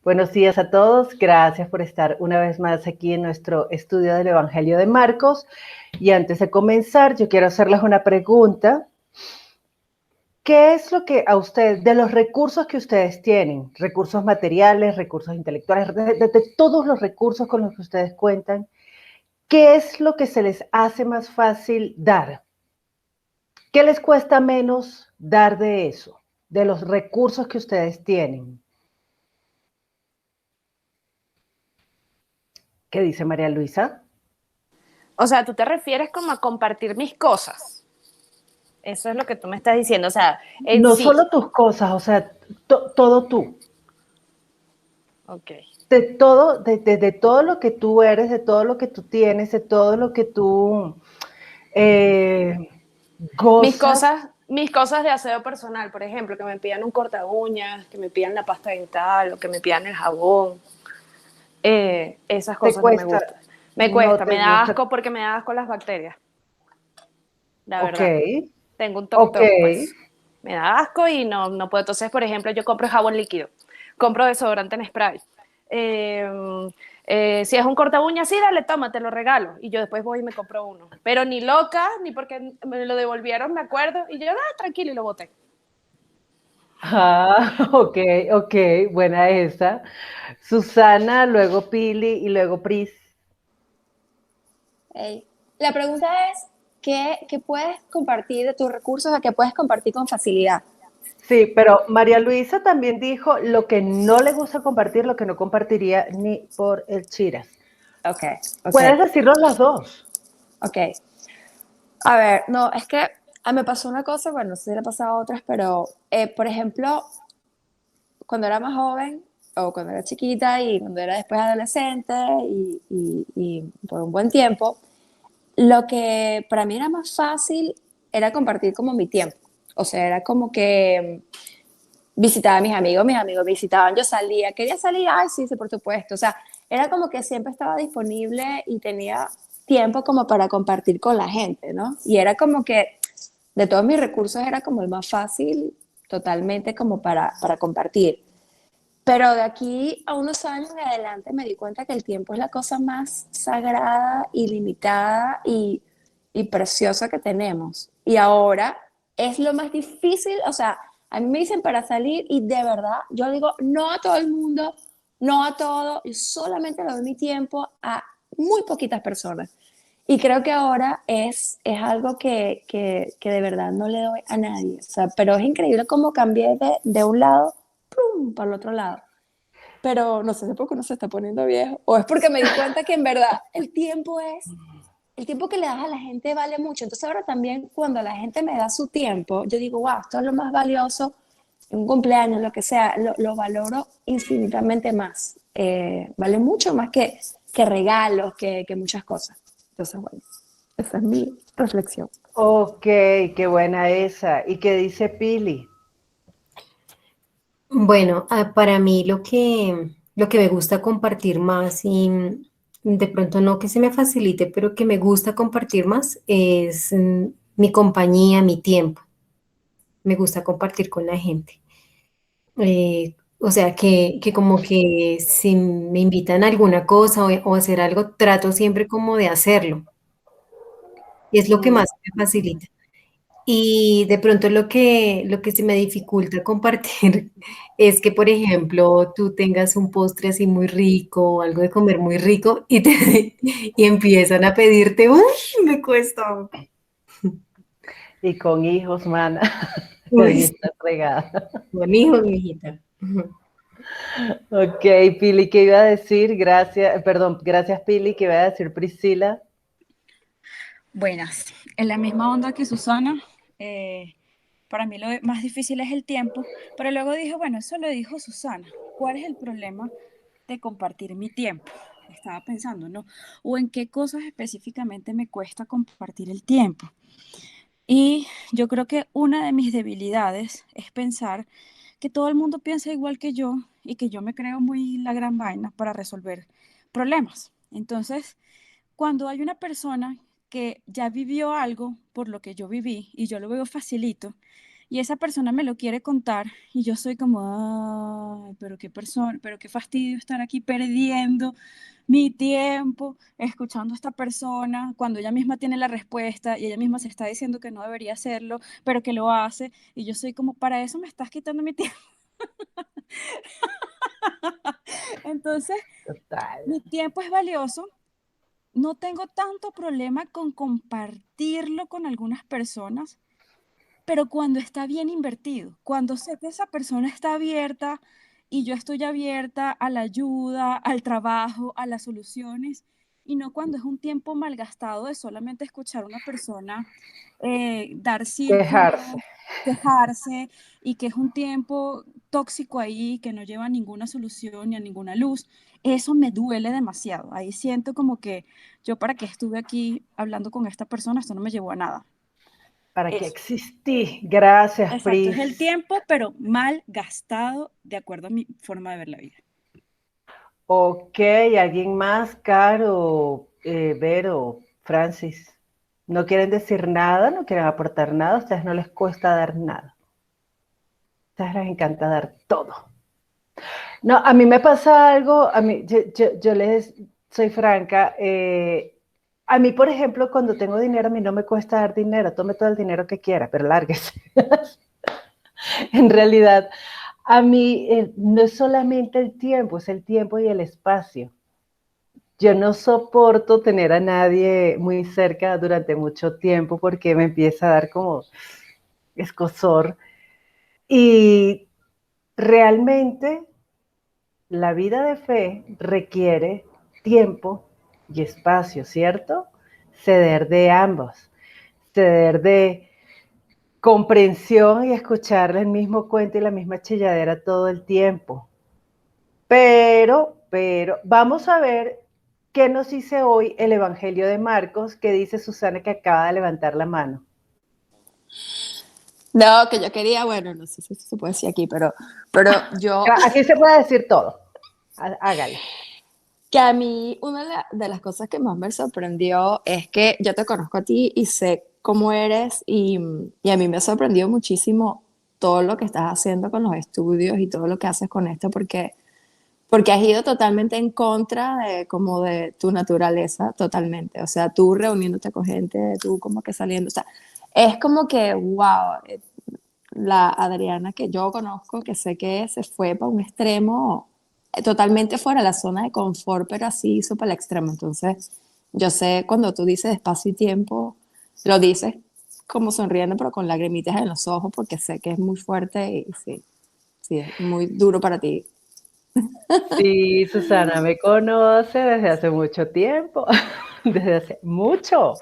Buenos días a todos. Gracias por estar una vez más aquí en nuestro estudio del Evangelio de Marcos. Y antes de comenzar, yo quiero hacerles una pregunta. ¿Qué es lo que a ustedes, de los recursos que ustedes tienen, recursos materiales, recursos intelectuales, de todos los recursos con los que ustedes cuentan, qué es lo que se les hace más fácil dar? ¿Qué les cuesta menos dar de eso, de los recursos que ustedes tienen? ¿Qué dice María Luisa? O sea, tú te refieres como a compartir mis cosas. Eso es lo que tú me estás diciendo. O sea, en No sí. solo tus cosas, o sea, todo tú. Ok. De todo lo que tú eres, de todo lo que tú tienes, de todo lo que tú eh, gozas. Mis cosas de aseo personal, por ejemplo, que me pidan un corta uñas, que me pidan la pasta dental o que me pidan el jabón. Esas Te cosas no me cuesta, gustan. no Me te da gusta. asco porque me da asco las bacterias. La Ok, verdad. Tengo un toc ok. toc, pues. Me da asco y no puedo. Entonces, por ejemplo, yo compro jabón líquido, compro desodorante en spray. Eh, si es un corta uñas, sí, dale, toma, te lo regalo. Y yo después voy y me compro uno. Pero ni loca, ni porque me lo devolvieron, me acuerdo. Y yo, tranquilo, y lo boté. Ah, ok, ok, buena esa. Susana, luego Pili y luego Pris. Hey. La pregunta es, ¿qué puedes compartir de tus recursos o qué puedes compartir con facilidad? Sí, pero María Luisa también dijo lo que no le gusta compartir, lo que no compartiría ni por el chiras. Ok, ok, Puedes decirnos las dos. ok. A ver, no, es que me pasó una cosa, bueno, no sé si le ha pasado a otras, pero, por ejemplo, cuando era más joven, o cuando era chiquita y cuando era después adolescente y por un buen tiempo, lo que para mí era más fácil era compartir como mi tiempo. O sea, era como que visitaba a mis amigos visitaban, yo salía, quería salir, ay, sí, sí, por supuesto. O sea, era como que siempre estaba disponible y tenía tiempo como para compartir con la gente, ¿no? Y era como que de todos mis recursos era como el más fácil totalmente como para compartir. Pero de aquí a unos años en adelante me di cuenta que el tiempo es la cosa más sagrada y limitada y preciosa que tenemos. Y ahora es lo más difícil, o sea, a mí me dicen para salir y de verdad yo digo no a todo el mundo, no a todo, yo solamente le doy mi tiempo a muy poquitas personas. Y creo que ahora es algo que de verdad no le doy a nadie. O sea, pero es increíble cómo cambié de un lado ¡pum! Para el otro lado. Pero no sé si es porque uno se está poniendo viejo o es porque me di cuenta que en verdad el tiempo que le das a la gente vale mucho. Entonces ahora también cuando la gente me da su tiempo, yo digo, wow, esto es lo más valioso, en un cumpleaños, lo que sea, lo valoro infinitamente más. Vale mucho más que regalos, que muchas cosas. Entonces, bueno, esa es mi reflexión. Ok, qué buena esa. ¿Y qué dice Pili? Bueno, para mí lo que me gusta compartir más y de pronto no que se me facilite, pero que me gusta compartir más es mi compañía, mi tiempo. Me gusta compartir con la gente. O sea, que como que si me invitan a alguna cosa o hacer algo, trato siempre como de hacerlo. Y es lo que Mm, más me facilita. Y de pronto lo que se me dificulta compartir es que, por ejemplo, tú tengas un postre así muy rico o algo de comer muy rico y empiezan a pedirte, uy, me cuesta. y con hijos, mana. Uy, Ahí sí, está fregada. con hijos, mi hijita. Ujú. Ok, Pili, ¿qué iba a decir? Gracias, perdón, gracias Pili, ¿qué iba a decir Priscila? Buenas, en la misma onda que Susana, para mí lo más difícil es el tiempo, pero luego dije, bueno, eso lo dijo Susana, ¿cuál es el problema de compartir mi tiempo? Estaba pensando, ¿no? O en qué cosas específicamente me cuesta compartir el tiempo. Y yo creo que una de mis debilidades es pensar que todo el mundo piensa igual que yo y que yo me creo muy la gran vaina para resolver problemas. Entonces, cuando hay una persona que ya vivió algo por lo que yo viví y yo lo veo facilito, y esa persona me lo quiere contar y yo soy como, ay, pero qué persona, pero qué fastidio estar aquí perdiendo mi tiempo escuchando a esta persona cuando ella misma tiene la respuesta y ella misma se está diciendo que no debería hacerlo, pero que lo hace y yo soy como, para eso me estás quitando mi tiempo. Entonces, Total. mi tiempo es valioso. No tengo tanto problema con compartirlo con algunas personas, pero cuando está bien invertido, cuando sé que esa persona está abierta y yo estoy abierta a la ayuda, al trabajo, a las soluciones, y no cuando es un tiempo malgastado de solamente escuchar a una persona dar Quejarse. círculos, quejarse, y que es un tiempo tóxico ahí, que no lleva a ninguna solución ni a ninguna luz. Eso me duele demasiado. Ahí siento como que yo para qué estuve aquí hablando con esta persona, esto no me llevó a nada. ¿Para qué Eso. existí? Gracias, Exacto, es Pris. el tiempo, pero mal gastado de acuerdo a mi forma de ver la vida. Ok, ¿alguien más? Caro, Vero, Francis. ¿No quieren decir nada? ¿No quieren aportar nada? ¿A ustedes no les cuesta dar nada? A ustedes les encanta dar todo. No, a mí me pasa algo, a mí, yo les soy franca, a mí, por ejemplo, cuando tengo dinero, a mí no me cuesta dar dinero, tome todo el dinero que quiera, pero lárguese. En realidad, a mí no es solamente el tiempo, es el tiempo y el espacio. Yo no soporto tener a nadie muy cerca durante mucho tiempo porque me empieza a dar como escozor. Y realmente la vida de fe requiere tiempo y espacio, ¿cierto? Ceder de ambos, ceder de comprensión y escuchar el mismo cuento y la misma chilladera todo el tiempo. Pero, vamos a ver qué nos dice hoy el Evangelio de Marcos, que dice Susana que acaba de levantar la mano. No, que yo quería, bueno, no sé si se puede decir aquí, pero yo, Aquí se puede decir todo. Hágale. que a mí una de las cosas que más me sorprendió es que yo te conozco a ti y sé cómo eres y a mí me ha sorprendido muchísimo todo lo que estás haciendo con los estudios y todo lo que haces con esto porque has ido totalmente en contra de como de tu naturaleza, totalmente. O sea, tú reuniéndote con gente, tú como que saliendo, o sea, es como que, wow, la Adriana que yo conozco, que sé que se fue para un extremo totalmente fuera de la zona de confort, pero así hizo para el extremo. Entonces, yo sé cuando tú dices espacio y tiempo, lo dices como sonriendo, pero con lagrimitas en los ojos, porque sé que es muy fuerte y sí, sí, es muy duro para ti. Sí, Susana me conoce desde hace mucho tiempo, desde hace mucho.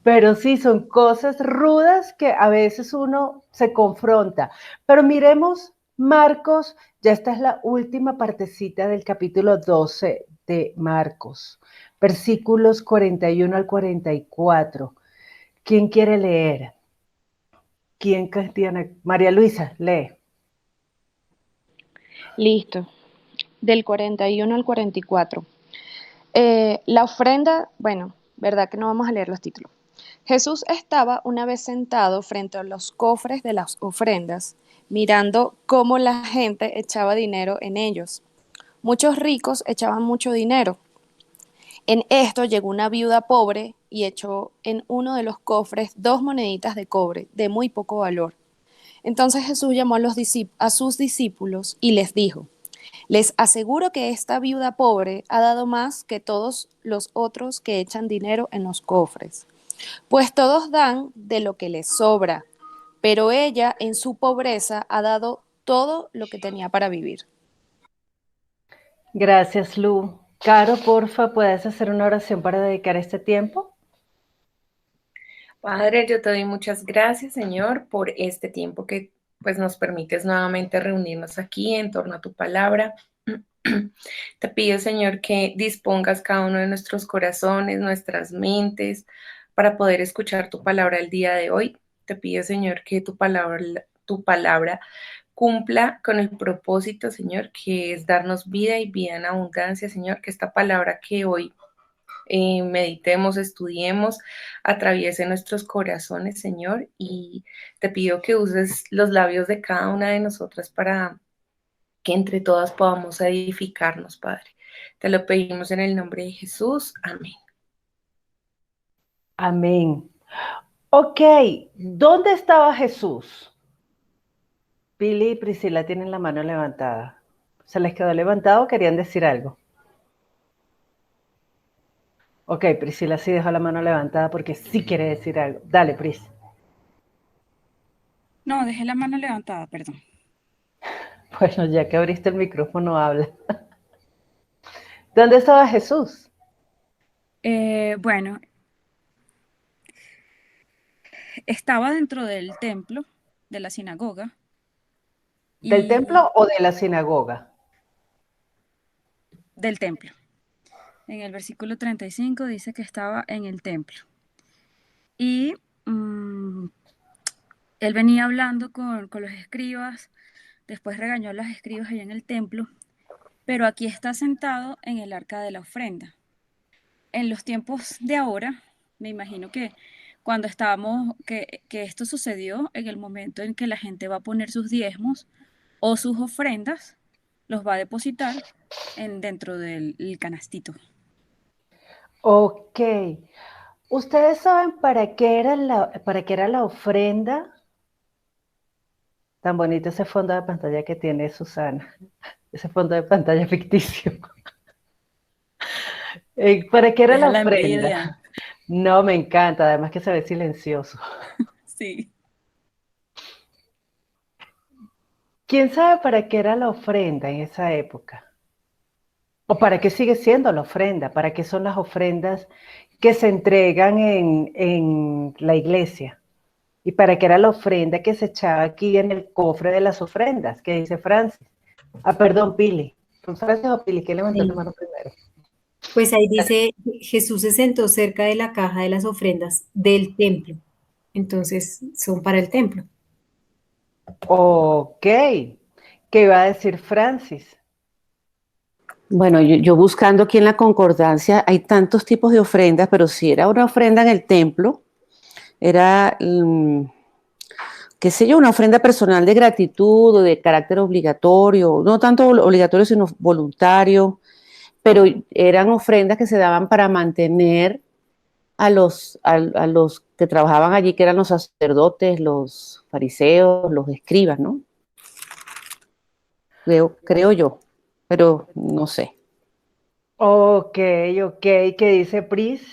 Pero sí, son cosas rudas que a veces uno se confronta. Pero miremos, Marcos, ya esta es la última partecita del capítulo 12 de Marcos, versículos 41 al 44. ¿Quién quiere leer? ¿Quién tiene? María Luisa, lee. Listo. Del 41 al 44. La ofrenda, bueno, verdad que no vamos a leer los títulos. Jesús estaba una vez sentado frente a los cofres de las ofrendas, mirando cómo la gente echaba dinero en ellos. Muchos ricos echaban mucho dinero. En esto llegó una viuda pobre y echó en uno de los cofres 2 moneditas de cobre de muy poco valor. Entonces Jesús llamó a sus discípulos y les dijo: les aseguro que esta viuda pobre ha dado más que todos los otros que echan dinero en los cofres, pues todos dan de lo que les sobra, pero ella en su pobreza ha dado todo lo que tenía para vivir. Gracias, Lu. Caro, porfa, ¿puedes hacer una oración para dedicar este tiempo? Padre, yo te doy muchas gracias, Señor, por este tiempo que pues nos permites nuevamente reunirnos aquí en torno a tu palabra. Te pido, Señor, que dispongas cada uno de nuestros corazones, nuestras mentes, para poder escuchar tu palabra el día de hoy. Te pido, Señor, que tu palabra cumpla con el propósito, Señor, que es darnos vida y vida en abundancia, Señor, que esta palabra que hoy meditemos, estudiemos, atraviese nuestros corazones, Señor, y te pido que uses los labios de cada una de nosotras para que entre todas podamos edificarnos, Padre. Te lo pedimos en el nombre de Jesús. Amén. Amén. Ok, ¿dónde estaba Jesús? Pili y Priscila tienen la mano levantada. ¿Se les quedó levantado o querían decir algo? Ok, Priscila sí dejó la mano levantada porque sí quiere decir algo. Dale, Pris. No, dejé la mano levantada, perdón. Bueno, ya que abriste el micrófono, habla. ¿Dónde estaba Jesús? Bueno, estaba dentro del templo, de la sinagoga, ¿Del y templo o de la sinagoga? del templo. En el versículo 35 dice que estaba en el templo. Y él venía hablando con los escribas, después regañó a los escribas allá en el templo, pero aquí está sentado en el arca de la ofrenda. En los tiempos de ahora, me imagino que cuando estábamos, que esto sucedió en el momento en que la gente va a poner sus diezmos o sus ofrendas, los va a depositar dentro del canastito. Ok. ¿Ustedes saben para qué era la ofrenda? Tan bonito ese fondo de pantalla que tiene Susana. Ese fondo de pantalla ficticio. ¿Para qué era la Deja la ofrenda? envidia. No, me encanta, además que se ve silencioso. Sí. ¿Quién sabe para qué era la ofrenda en esa época? ¿O para qué sigue siendo la ofrenda? ¿Para qué son las ofrendas que se entregan en la iglesia? ¿Y para qué era la ofrenda que se echaba aquí en el cofre de las ofrendas? ¿Qué dice Francis? Ah, perdón, Pili. ¿Fue Francis o Pili? ¿Quién levantó la Sí. mano primero? Pues ahí dice, Jesús se sentó cerca de la caja de las ofrendas del templo. Entonces, son para el templo. Ok. ¿Qué iba a decir Francis? Bueno, yo buscando aquí en la concordancia, hay tantos tipos de ofrendas, pero si era una ofrenda en el templo, era, qué sé yo, una ofrenda personal de gratitud o de carácter obligatorio, no tanto obligatorio, sino voluntario, pero eran ofrendas que se daban para mantener a los que trabajaban allí, que eran los sacerdotes, los fariseos, los escribas, ¿no? Creo yo, pero no sé. Ok, ok. ¿Qué dice Pris?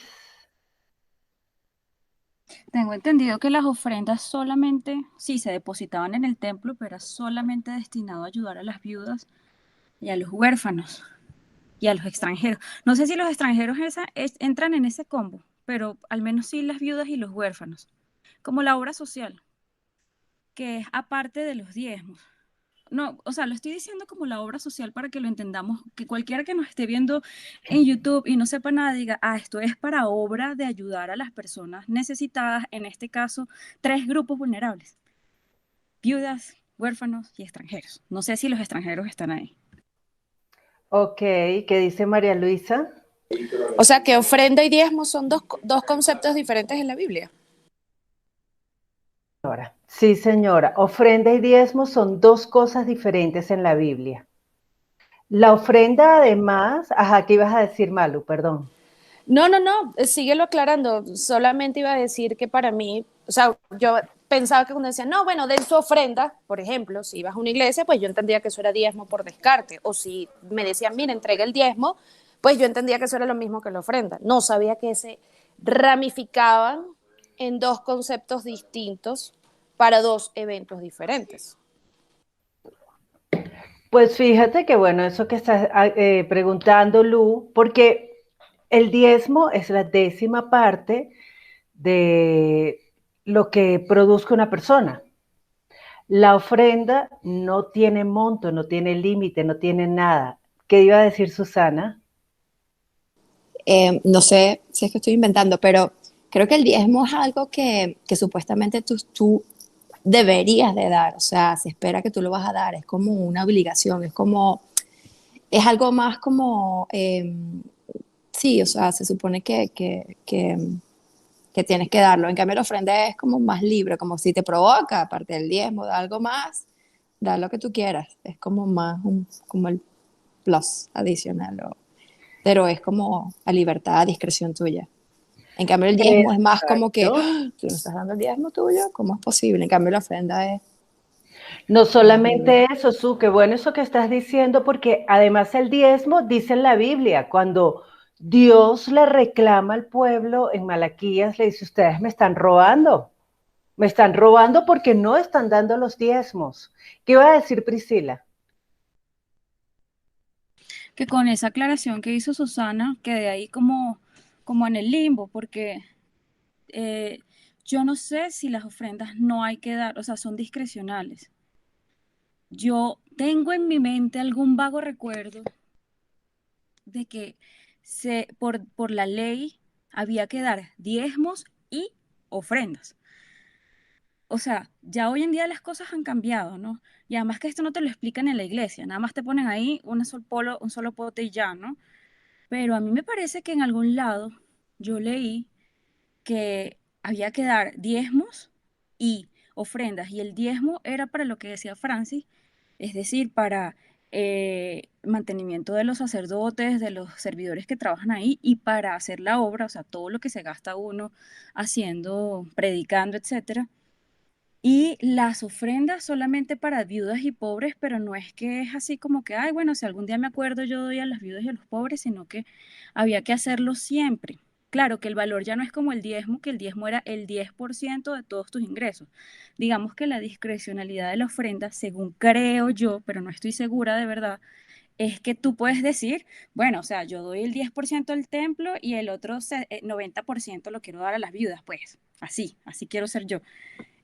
Tengo entendido que las ofrendas solamente, sí, se depositaban en el templo, pero era solamente destinado a ayudar a las viudas y a los huérfanos y a los extranjeros. No sé si los extranjeros entran en ese combo, pero al menos sí las viudas y los huérfanos, como la obra social, que es aparte de los diezmos. No, o sea, lo estoy diciendo como la obra social para que lo entendamos, que cualquiera que nos esté viendo en YouTube y no sepa nada diga, ah, esto es para obra de ayudar a las personas necesitadas, en este caso, 3 grupos vulnerables: viudas, huérfanos y extranjeros. No sé si los extranjeros están ahí. Ok, ¿qué dice María Luisa? O sea, que ofrenda y diezmo son dos conceptos diferentes en la Biblia. Sí, señora. Ofrenda y diezmo son dos cosas diferentes en la Biblia. La ofrenda, además, ajá, ¿qué ibas a decir, Malu? Perdón. No, síguelo aclarando. Solamente iba a decir que para mí, o sea, yo pensaba que cuando decían, no, bueno, den su ofrenda, por ejemplo, si ibas a una iglesia, pues yo entendía que eso era diezmo por descarte. O si me decían, mira, entrega el diezmo, pues yo entendía que eso era lo mismo que la ofrenda. No sabía que se ramificaban en dos conceptos distintos para dos eventos diferentes. Pues fíjate que bueno, eso que estás preguntando, Lu, porque el diezmo es la 10ª parte de lo que produzca una persona. La ofrenda no tiene monto, no tiene límite, no tiene nada. ¿Qué iba a decir Susana? No sé si es que estoy inventando, pero creo que el diezmo es algo que supuestamente tú deberías de dar, o sea, se espera que tú lo vas a dar, es como una obligación, es algo más como Sí, o sea, se supone que tienes que darlo. En cambio, la ofrenda es como más libre, como si te provoca, aparte del diezmo, da algo más, da lo que tú quieras. Es como más como el plus adicional, pero es como a libertad, a discreción tuya. En cambio, el diezmo es más como que, Exacto. "Ah, tú no estás dando el diezmo tuyo, ¿cómo es posible? En cambio, la ofrenda es No más libre. solamente eso, Su, qué bueno eso que estás diciendo, porque además el diezmo dice en la Biblia, cuando Dios le reclama al pueblo en Malaquías, le dice, ustedes me están robando porque no están dando los diezmos. ¿Qué iba a decir Priscila? Que con esa aclaración que hizo Susana, quedé ahí como en el limbo, porque eh, yo no sé si las ofrendas no hay que dar, o sea, son discrecionales. Yo tengo en mi mente algún vago recuerdo de que por la ley había que dar diezmos y ofrendas. O sea, ya hoy en día las cosas han cambiado, ¿no? Y además que esto no te lo explican en la iglesia, nada más te ponen ahí un solo pote y ya, ¿no? Pero a mí me parece que en algún lado yo leí que había que dar diezmos y ofrendas, y el diezmo era para lo que decía Francis, es decir, para mantenimiento de los sacerdotes, de los servidores que trabajan ahí, y para hacer la obra, o sea, todo lo que se gasta uno haciendo, predicando, etcétera. Y las ofrendas solamente para viudas y pobres, pero no es que es así como que, ay, bueno, si algún día me acuerdo yo doy a las viudas y a los pobres, sino que había que hacerlo siempre. Claro que el valor ya no es como el diezmo, que el diezmo era el 10% de todos tus ingresos. Digamos que la discrecionalidad de la ofrenda, según creo yo, pero no estoy segura de verdad, es que tú puedes decir, bueno, o sea, yo doy el 10% al templo y el otro 90% lo quiero dar a las viudas, pues así quiero ser yo.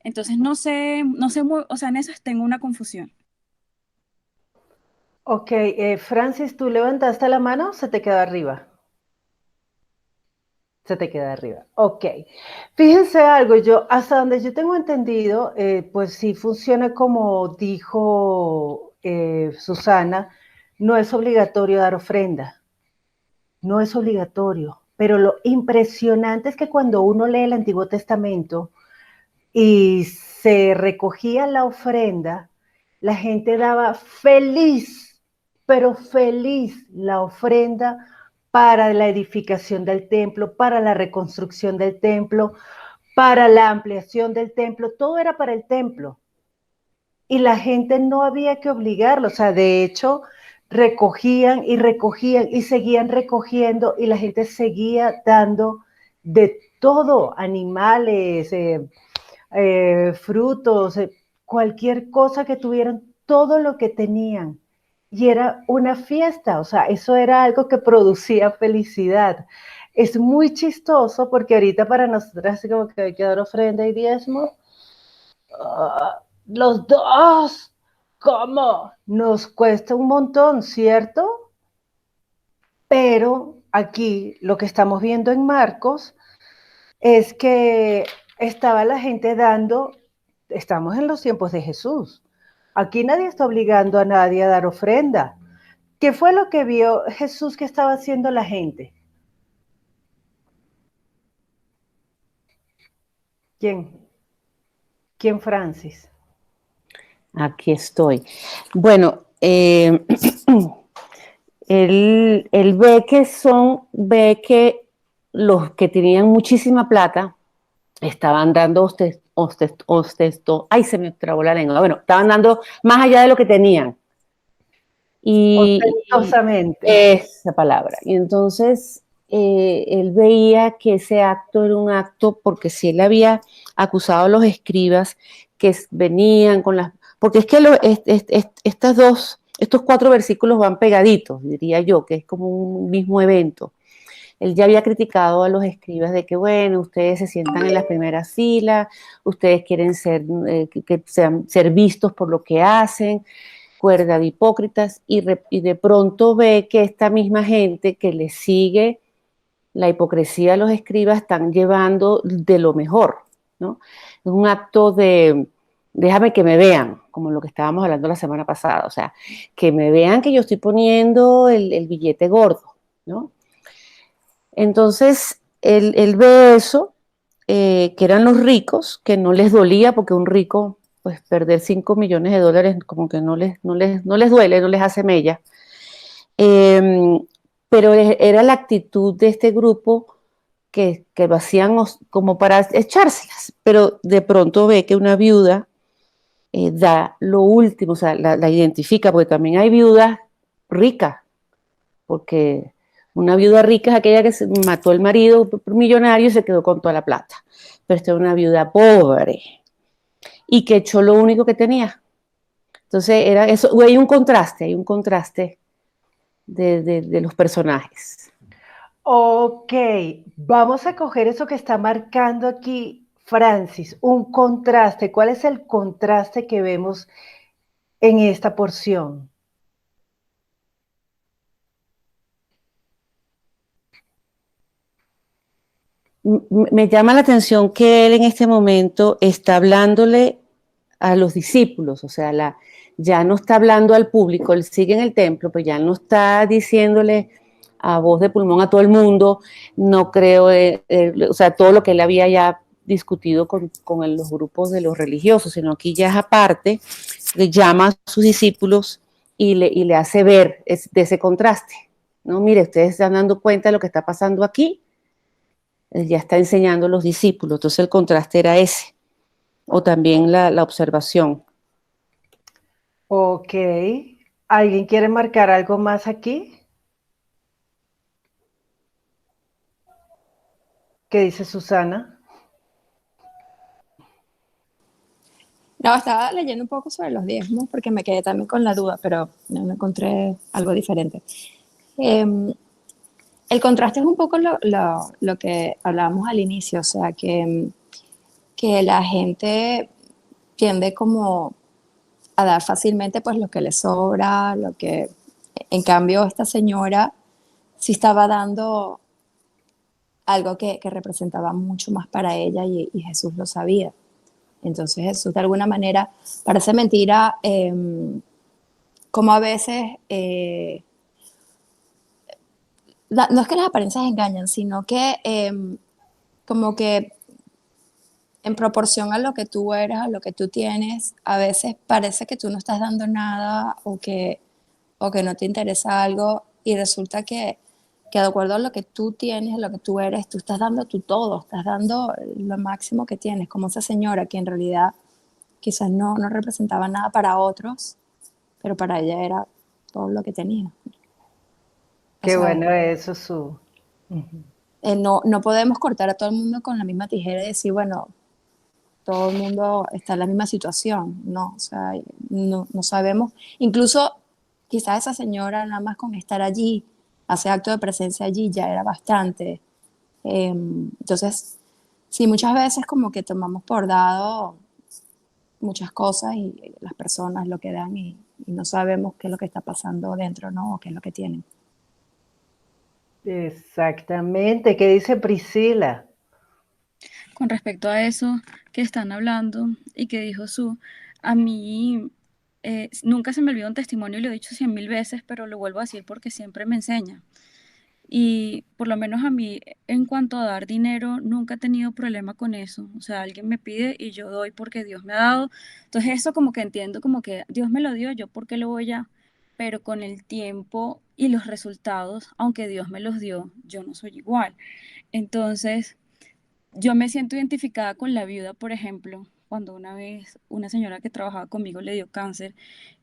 Entonces o sea, en eso tengo una confusión. Ok, Francis, ¿tú levantaste la mano o se te quedó arriba? Se te queda arriba. Ok. Fíjense algo, yo, hasta donde yo tengo entendido, pues sí funciona como dijo Susana, no es obligatorio dar ofrenda, no es obligatorio, pero lo impresionante es que cuando uno lee el Antiguo Testamento y se recogía la ofrenda, la gente daba feliz, pero feliz la ofrenda para la edificación del templo, para la reconstrucción del templo, para la ampliación del templo, todo era para el templo. Y la gente no había que obligarlo, o sea, de hecho, recogían y seguían recogiendo y la gente seguía dando de todo, animales, frutos, cualquier cosa que tuvieran, todo lo que tenían. Y era una fiesta, o sea, eso era algo que producía felicidad. Es muy chistoso porque ahorita para nosotros así como que hay que dar ofrenda y diezmo. Los dos, ¿cómo? Nos cuesta un montón, ¿cierto? Pero aquí lo que estamos viendo en Marcos es que estaba la gente dando, estamos en los tiempos de Jesús. Aquí nadie está obligando a nadie a dar ofrenda. ¿Qué fue lo que vio Jesús que estaba haciendo la gente? ¿Quién? ¿Quién, Francis? Aquí estoy. Bueno, él ve que los que tenían muchísima plata estaban dando ay, se me trabó la lengua. Bueno, estaban dando más allá de lo que tenían. Y Ostentosamente. esa palabra. Y entonces él veía que ese acto era un acto, porque si él había acusado a los escribas que venían con las... Porque es que estos 4 versículos van pegaditos, diría yo, que es como un mismo evento. Él ya había criticado a los escribas de que, bueno, ustedes se sientan en las primeras filas, ustedes quieren ser vistos por lo que hacen, cuerda de hipócritas, y de pronto ve que esta misma gente que le sigue la hipocresía a los escribas están llevando de lo mejor, ¿no? Es un acto de déjame que me vean, como lo que estábamos hablando la semana pasada, o sea, que me vean que yo estoy poniendo el billete gordo, ¿no? Entonces, él ve eso, que eran los ricos, que no les dolía, porque un rico, pues perder $5 millones como que no les duele, no les hace mella. Pero era la actitud de este grupo que lo hacían como para echárselas, pero de pronto ve que una viuda da lo último, o sea, la identifica, porque también hay viudas ricas, porque una viuda rica es aquella que mató al marido millonario y se quedó con toda la plata, pero esta es una viuda pobre y que echó lo único que tenía. Entonces era eso, hay un contraste de los personajes. Ok, vamos a coger eso que está marcando aquí Francis, un contraste. ¿Cuál es el contraste que vemos en esta porción? Me llama la atención que él en este momento está hablándole a los discípulos, o sea, ya no está hablando al público, él sigue en el templo, pero ya no está diciéndole a voz de pulmón a todo el mundo, no creo, o sea, todo lo que él había ya discutido con los grupos de los religiosos, sino aquí ya es aparte, le llama a sus discípulos y le hace ver de ese contraste, ¿no? Mire, ustedes están dando cuenta de lo que está pasando aquí, ya está enseñando a los discípulos, entonces el contraste era ese, o también la observación. Ok, ¿alguien quiere marcar algo más aquí? ¿Qué dice Susana? No, estaba leyendo un poco sobre los diezmos porque me quedé también con la duda, pero no encontré algo diferente. El contraste es un poco lo que hablábamos al inicio, o sea, que la gente tiende como a dar fácilmente pues lo que le sobra, en cambio esta señora sí estaba dando algo que representaba mucho más para ella y Jesús lo sabía. Entonces Jesús de alguna manera, parece mentira, como a veces, no es que las apariencias engañan, sino que como que en proporción a lo que tú eres, a lo que tú tienes, a veces parece que tú no estás dando nada o que no te interesa algo y resulta que de acuerdo a lo que tú tienes, a lo que tú eres, tú estás dando tu todo, estás dando lo máximo que tienes, como esa señora que en realidad quizás no representaba nada para otros, pero para ella era todo lo que tenía. Qué O sea, bueno eso, Su. Ujú. no podemos cortar a todo el mundo con la misma tijera y decir, bueno, todo el mundo está en la misma situación, no, o sea, no sabemos. Incluso quizás esa señora nada más con estar allí, hacer acto de presencia allí ya era bastante. Entonces, sí, muchas veces como que tomamos por dado muchas cosas y las personas lo que dan y no sabemos qué es lo que está pasando dentro, ¿no? O qué es lo que tienen. Exactamente. ¿Qué dice Priscila? Con respecto a eso que están hablando y que dijo Su, a mí nunca se me olvidó un testimonio y lo he dicho 100.000 veces, pero lo vuelvo a decir porque siempre me enseña. Y por lo menos a mí, en cuanto a dar dinero, nunca he tenido problema con eso. O sea, alguien me pide y yo doy porque Dios me ha dado. Entonces eso como que entiendo como que Dios me lo dio, yo por qué lo voy a... Pero con el tiempo y los resultados, aunque Dios me los dio, yo no soy igual. Entonces, yo me siento identificada con la viuda, por ejemplo, cuando una vez una señora que trabajaba conmigo le dio cáncer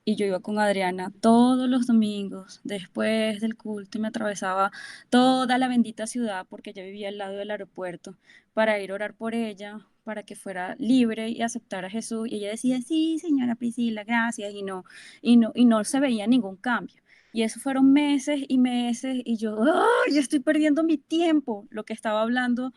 y yo iba con Adriana todos los domingos después del culto y me atravesaba toda la bendita ciudad porque ella vivía al lado del aeropuerto para ir a orar por ella, para que fuera libre y aceptara a Jesús. Y ella decía, sí, señora Priscila, gracias, y no se veía ningún cambio. Y eso fueron meses y meses y yo, ¡ay! Estoy perdiendo mi tiempo, lo que estaba hablando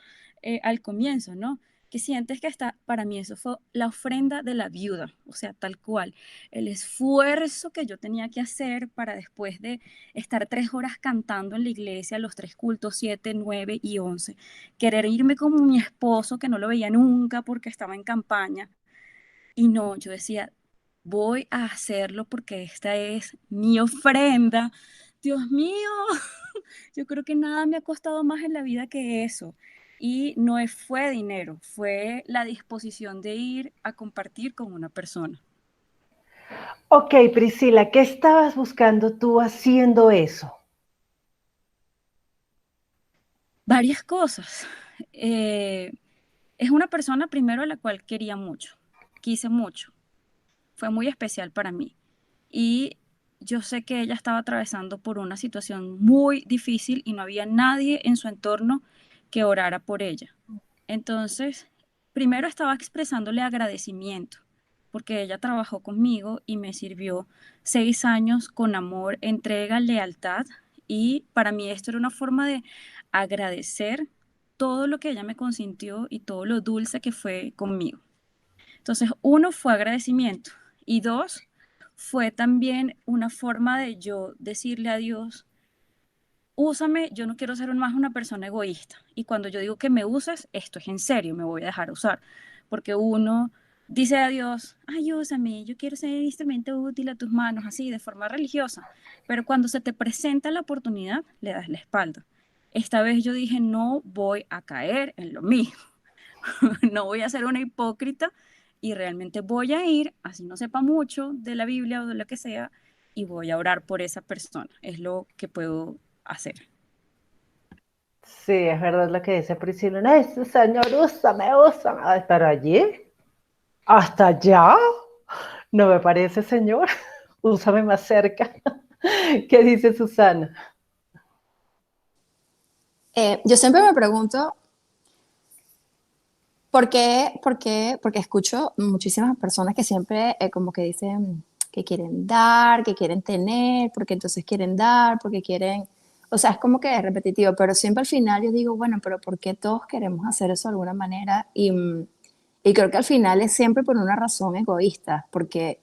al comienzo, ¿no? Que sientes que está, para mí eso fue la ofrenda de la viuda, o sea, tal cual, el esfuerzo que yo tenía que hacer para después de estar 3 horas cantando en la iglesia, los 3 cultos, 7, 9 y 11, querer irme con mi esposo que no lo veía nunca porque estaba en campaña, y no, yo decía, voy a hacerlo porque esta es mi ofrenda Dios mío, yo creo que nada me ha costado más en la vida que eso. Y no fue dinero, fue la disposición de ir a compartir con una persona. Ok, Priscila, ¿qué estabas buscando tú haciendo eso? Varias cosas. Es una persona primero a la cual quería mucho, quise mucho, fue muy especial para mí. Y yo sé que ella estaba atravesando por una situación muy difícil y no había nadie en su entorno que orara por ella. Entonces, primero estaba expresándole agradecimiento, porque ella trabajó conmigo y me sirvió 6 años con amor, entrega, lealtad, y para mí esto era una forma de agradecer todo lo que ella me consintió y todo lo dulce que fue conmigo. Entonces, uno fue agradecimiento y dos fue también una forma de yo decirle a Dios, úsame, yo no quiero ser más una persona egoísta. Y cuando yo digo que me uses, esto es en serio, me voy a dejar usar. Porque uno dice a Dios, ay, úsame, yo quiero ser instrumento útil a tus manos, así, de forma religiosa. Pero cuando se te presenta la oportunidad, le das la espalda. Esta vez yo dije, no voy a caer en lo mismo. No voy a ser una hipócrita y realmente voy a ir, así no sepa mucho de la Biblia o de lo que sea, y voy a orar por esa persona. Es lo que puedo hacer. Sí, es verdad lo que dice Priscila. No, Señor, úsame, úsame. Ay, pero allí, hasta allá, no me parece, Señor. Úsame más cerca. ¿Qué dice Susana? Yo siempre me pregunto, porque escucho muchísimas personas que siempre como que dicen que quieren dar, que quieren tener, porque entonces quieren dar, porque quieren, o sea, es como que es repetitivo, pero siempre al final yo digo, bueno, pero ¿por qué todos queremos hacer eso de alguna manera? Y creo que al final es siempre por una razón egoísta, porque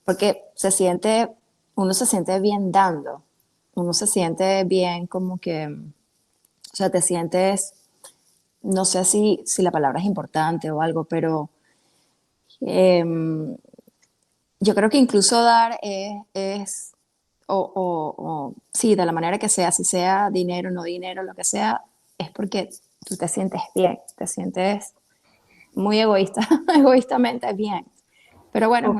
uno se siente bien dando, uno se siente bien como que, o sea, te sientes, no sé si la palabra es importante o algo, pero em, yo creo que incluso dar sí, de la manera que sea, si sea dinero, no dinero, lo que sea, es porque tú te sientes bien, te sientes muy egoísta, egoístamente bien. Pero bueno, Ok.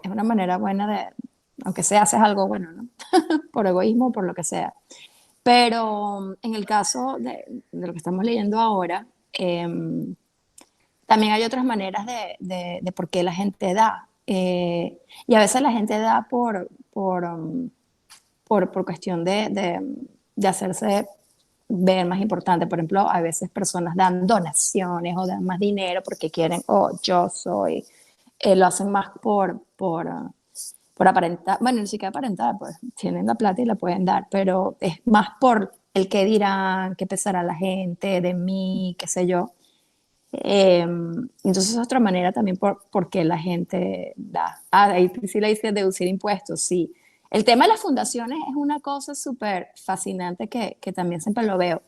es una manera buena de, aunque sea, haces algo bueno, ¿no? Por egoísmo, por lo que sea. Pero en el caso de lo que estamos leyendo ahora, también hay otras maneras de por qué la gente da. Y a veces la gente da por cuestión de hacerse ver más importante. Por ejemplo, a veces personas dan donaciones o dan más dinero porque quieren, oh, yo soy, lo hacen más por aparentar, bueno, ni siquiera aparentar, pues tienen la plata y la pueden dar, pero es más por el qué dirán, qué pensará la gente de mí, qué sé yo. Entonces es otra manera también por qué la gente da. Ah, ahí sí le dice deducir impuestos, sí. El tema de las fundaciones es una cosa súper fascinante que también siempre lo veo,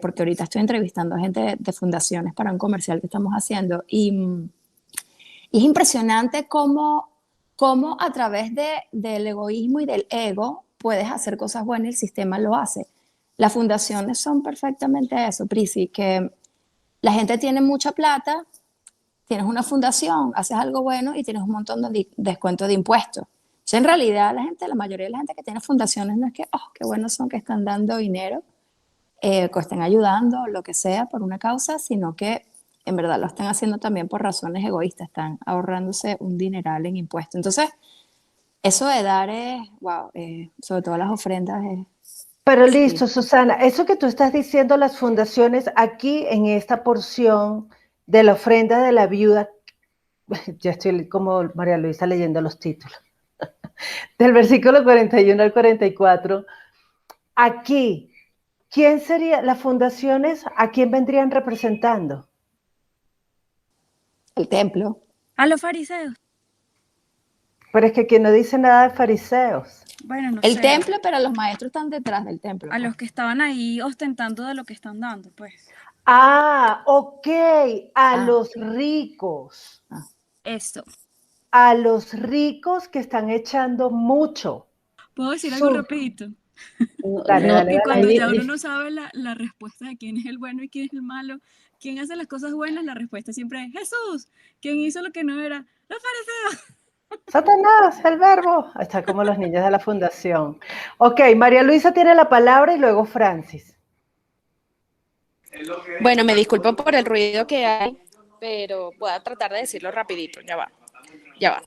porque ahorita estoy entrevistando a gente de fundaciones para un comercial que estamos haciendo y es impresionante cómo a través del egoísmo y del ego puedes hacer cosas buenas y el sistema lo hace. Las fundaciones son perfectamente eso, Prisi, que la gente tiene mucha plata, tienes una fundación, haces algo bueno y tienes un montón de descuento de impuestos. O sea, en realidad la mayoría de la gente que tiene fundaciones no es que, oh, qué buenos son que están dando dinero, que estén ayudando, lo que sea, por una causa, sino que en verdad lo están haciendo también por razones egoístas, están ahorrándose un dineral en impuestos. Entonces, eso de dar es, wow, sobre todo las ofrendas es, Pero sí, listo, Susana, eso que tú estás diciendo, las fundaciones, aquí en esta porción de la ofrenda de la viuda, ya estoy como María Luisa leyendo los títulos, del versículo 41 al 44, aquí, ¿quién sería, las fundaciones, a quién vendrían representando? el templo. A los fariseos, Pero es que aquí no dice nada de fariseos. bueno, no El sé, templo, pero los maestros están detrás del templo, a pues. los que estaban ahí ostentando de lo que están dando, pues. Ah, ok, a Ah, los ricos, Esto. a los ricos que están echando mucho. ¿Puedo decir algo Su- rapidito? Dale, No, dale, Que dale. cuando ahí ya uno di- no sabe la respuesta de quién es el bueno y quién es el malo, quién hace las cosas buenas, la respuesta siempre es Jesús. ¿Quién hizo lo que no era? Los fariseos. Satanás, el verbo. Está como los niños de la fundación. Ok, María Luisa tiene la palabra y luego Francis. Bueno, me disculpo por el ruido que hay, pero voy a tratar de decirlo rapidito, ya va, ya va.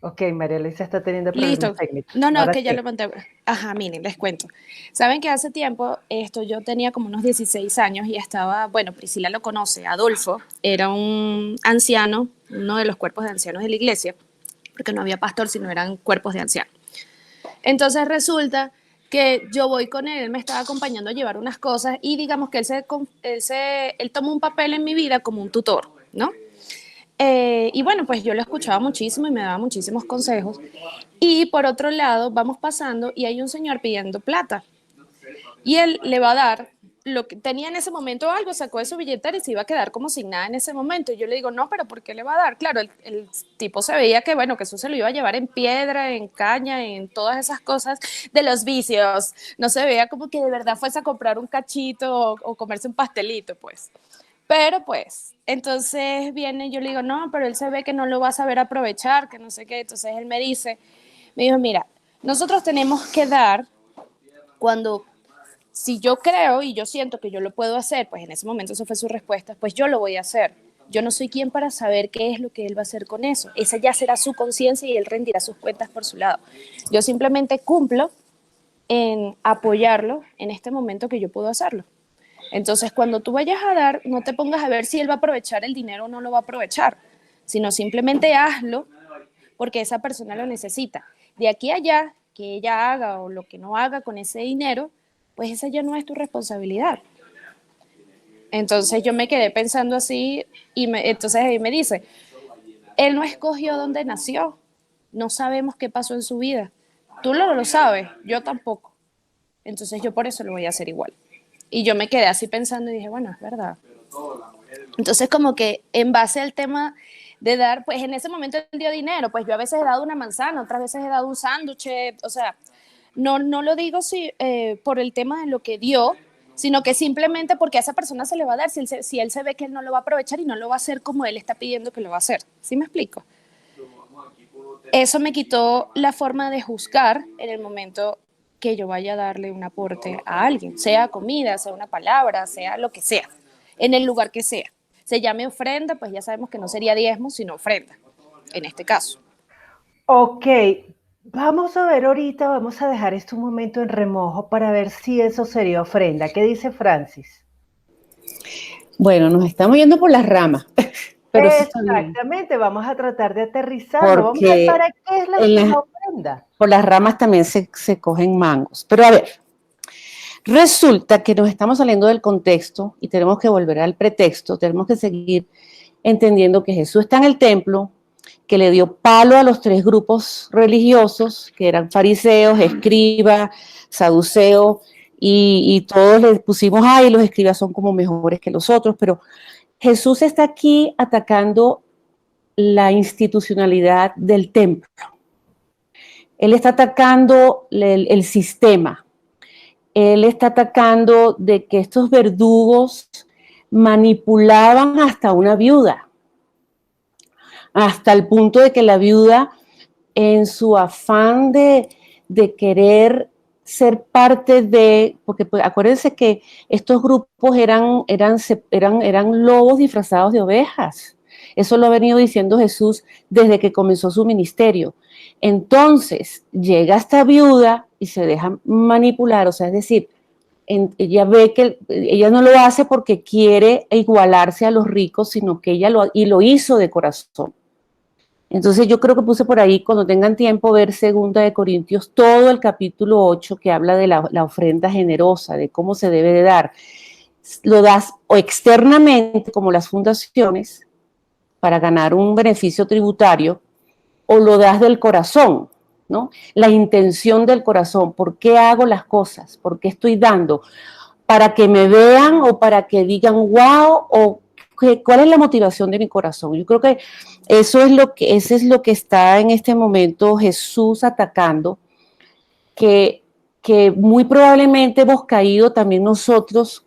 Ok, María Luisa está teniendo problemas Listo. técnicos. No, es Ahora que ya sí. lo monté. Ajá, miren, les cuento. Saben que hace tiempo yo tenía como unos 16 años y estaba, bueno, Priscila lo conoce, Adolfo, era un anciano, uno de los cuerpos de ancianos de la iglesia, porque no había pastor, sino eran cuerpos de ancianos. Entonces resulta que yo voy con él me estaba acompañando a llevar unas cosas y digamos que él tomó un papel en mi vida como un tutor, ¿no? Y bueno, pues yo lo escuchaba muchísimo y me daba muchísimos consejos. Y por otro lado, vamos pasando y hay un señor pidiendo plata. Y él le va a dar lo que tenía en ese momento algo, sacó de su billetera y se iba a quedar como sin nada en ese momento. Y yo le digo, no, pero ¿por qué le va a dar? Claro, el tipo se veía que, bueno, que eso se lo iba a llevar en piedra, en caña, en todas esas cosas de los vicios. No se veía como que de verdad fuese a comprar un cachito o comerse un pastelito, pues. Pero pues, entonces viene y yo le digo, no, pero él se ve que no lo va a saber aprovechar, que no sé qué. Entonces él me dijo, mira, nosotros tenemos que dar cuando, si yo creo y yo siento que yo lo puedo hacer, pues en ese momento eso fue su respuesta, pues yo lo voy a hacer. Yo no soy quien para saber qué es lo que él va a hacer con eso. Esa ya será su conciencia y él rendirá sus cuentas por su lado. Yo simplemente cumplo en apoyarlo en este momento que yo puedo hacerlo. Entonces, cuando tú vayas a dar, no te pongas a ver si él va a aprovechar el dinero o no lo va a aprovechar, sino simplemente hazlo porque esa persona lo necesita. De aquí a allá, que ella haga o lo que no haga con ese dinero, pues esa ya no es tu responsabilidad. Entonces yo me quedé pensando así y entonces ahí me dice, él no escogió dónde nació, no sabemos qué pasó en su vida. Tú lo sabes, yo tampoco. Entonces yo por eso lo voy a hacer igual. Y yo me quedé así pensando y dije, bueno, es verdad. Entonces como que en base al tema de dar, pues en ese momento él dio dinero, pues yo a veces he dado una manzana, otras veces he dado un sándwich, o sea, no lo digo por el tema de lo que dio, sino que simplemente porque a esa persona se le va a dar si él se ve que él no lo va a aprovechar y no lo va a hacer como él está pidiendo que lo va a hacer. ¿Sí me explico? Eso me quitó la forma de juzgar en el momento que yo vaya a darle un aporte a alguien, sea comida, sea una palabra, sea lo que sea, en el lugar que sea. Se llame ofrenda, pues ya sabemos que no sería diezmo, sino ofrenda, en este caso. Ok, vamos a ver ahorita, vamos a dejar esto un momento en remojo para ver si eso sería ofrenda. ¿Qué dice Francis? Bueno, nos estamos yendo por las ramas, pero sí está bien, Exactamente, vamos a tratar de aterrizarlo. Vamos a ver porque para qué es la ofrenda. por las ramas también se cogen mangos. Pero a ver, resulta que nos estamos saliendo del contexto y tenemos que volver al pretexto, tenemos que seguir entendiendo que Jesús está en el templo, que le dio palo a los tres grupos religiosos, que eran fariseos, escribas, saduceos, y todos les pusimos, ay, los escribas son como mejores que los otros, pero Jesús está aquí atacando la institucionalidad del templo. Él está atacando el sistema. Él está atacando de que estos verdugos manipulaban hasta una viuda, hasta el punto de que la viuda, en su afán de querer ser parte de, porque pues, acuérdense que estos grupos eran lobos disfrazados de ovejas. Eso lo ha venido diciendo Jesús desde que comenzó su ministerio. Entonces, llega esta viuda y se deja manipular, o sea, es decir, ella ve que ella no lo hace porque quiere igualarse a los ricos, sino que ella lo hizo de corazón. Entonces yo creo que puse por ahí, cuando tengan tiempo, ver 2 Corintios, todo el capítulo 8 que habla de la ofrenda generosa, de cómo se debe de dar. Lo das o externamente, como las fundaciones, para ganar un beneficio tributario, o lo das del corazón, ¿no? La intención del corazón, ¿por qué hago las cosas? ¿Por qué estoy dando? ¿Para que me vean o para que digan wow? ¿O ¿cuál es la motivación de mi corazón? Yo creo que ese es lo que está en este momento Jesús atacando, que muy probablemente hemos caído también nosotros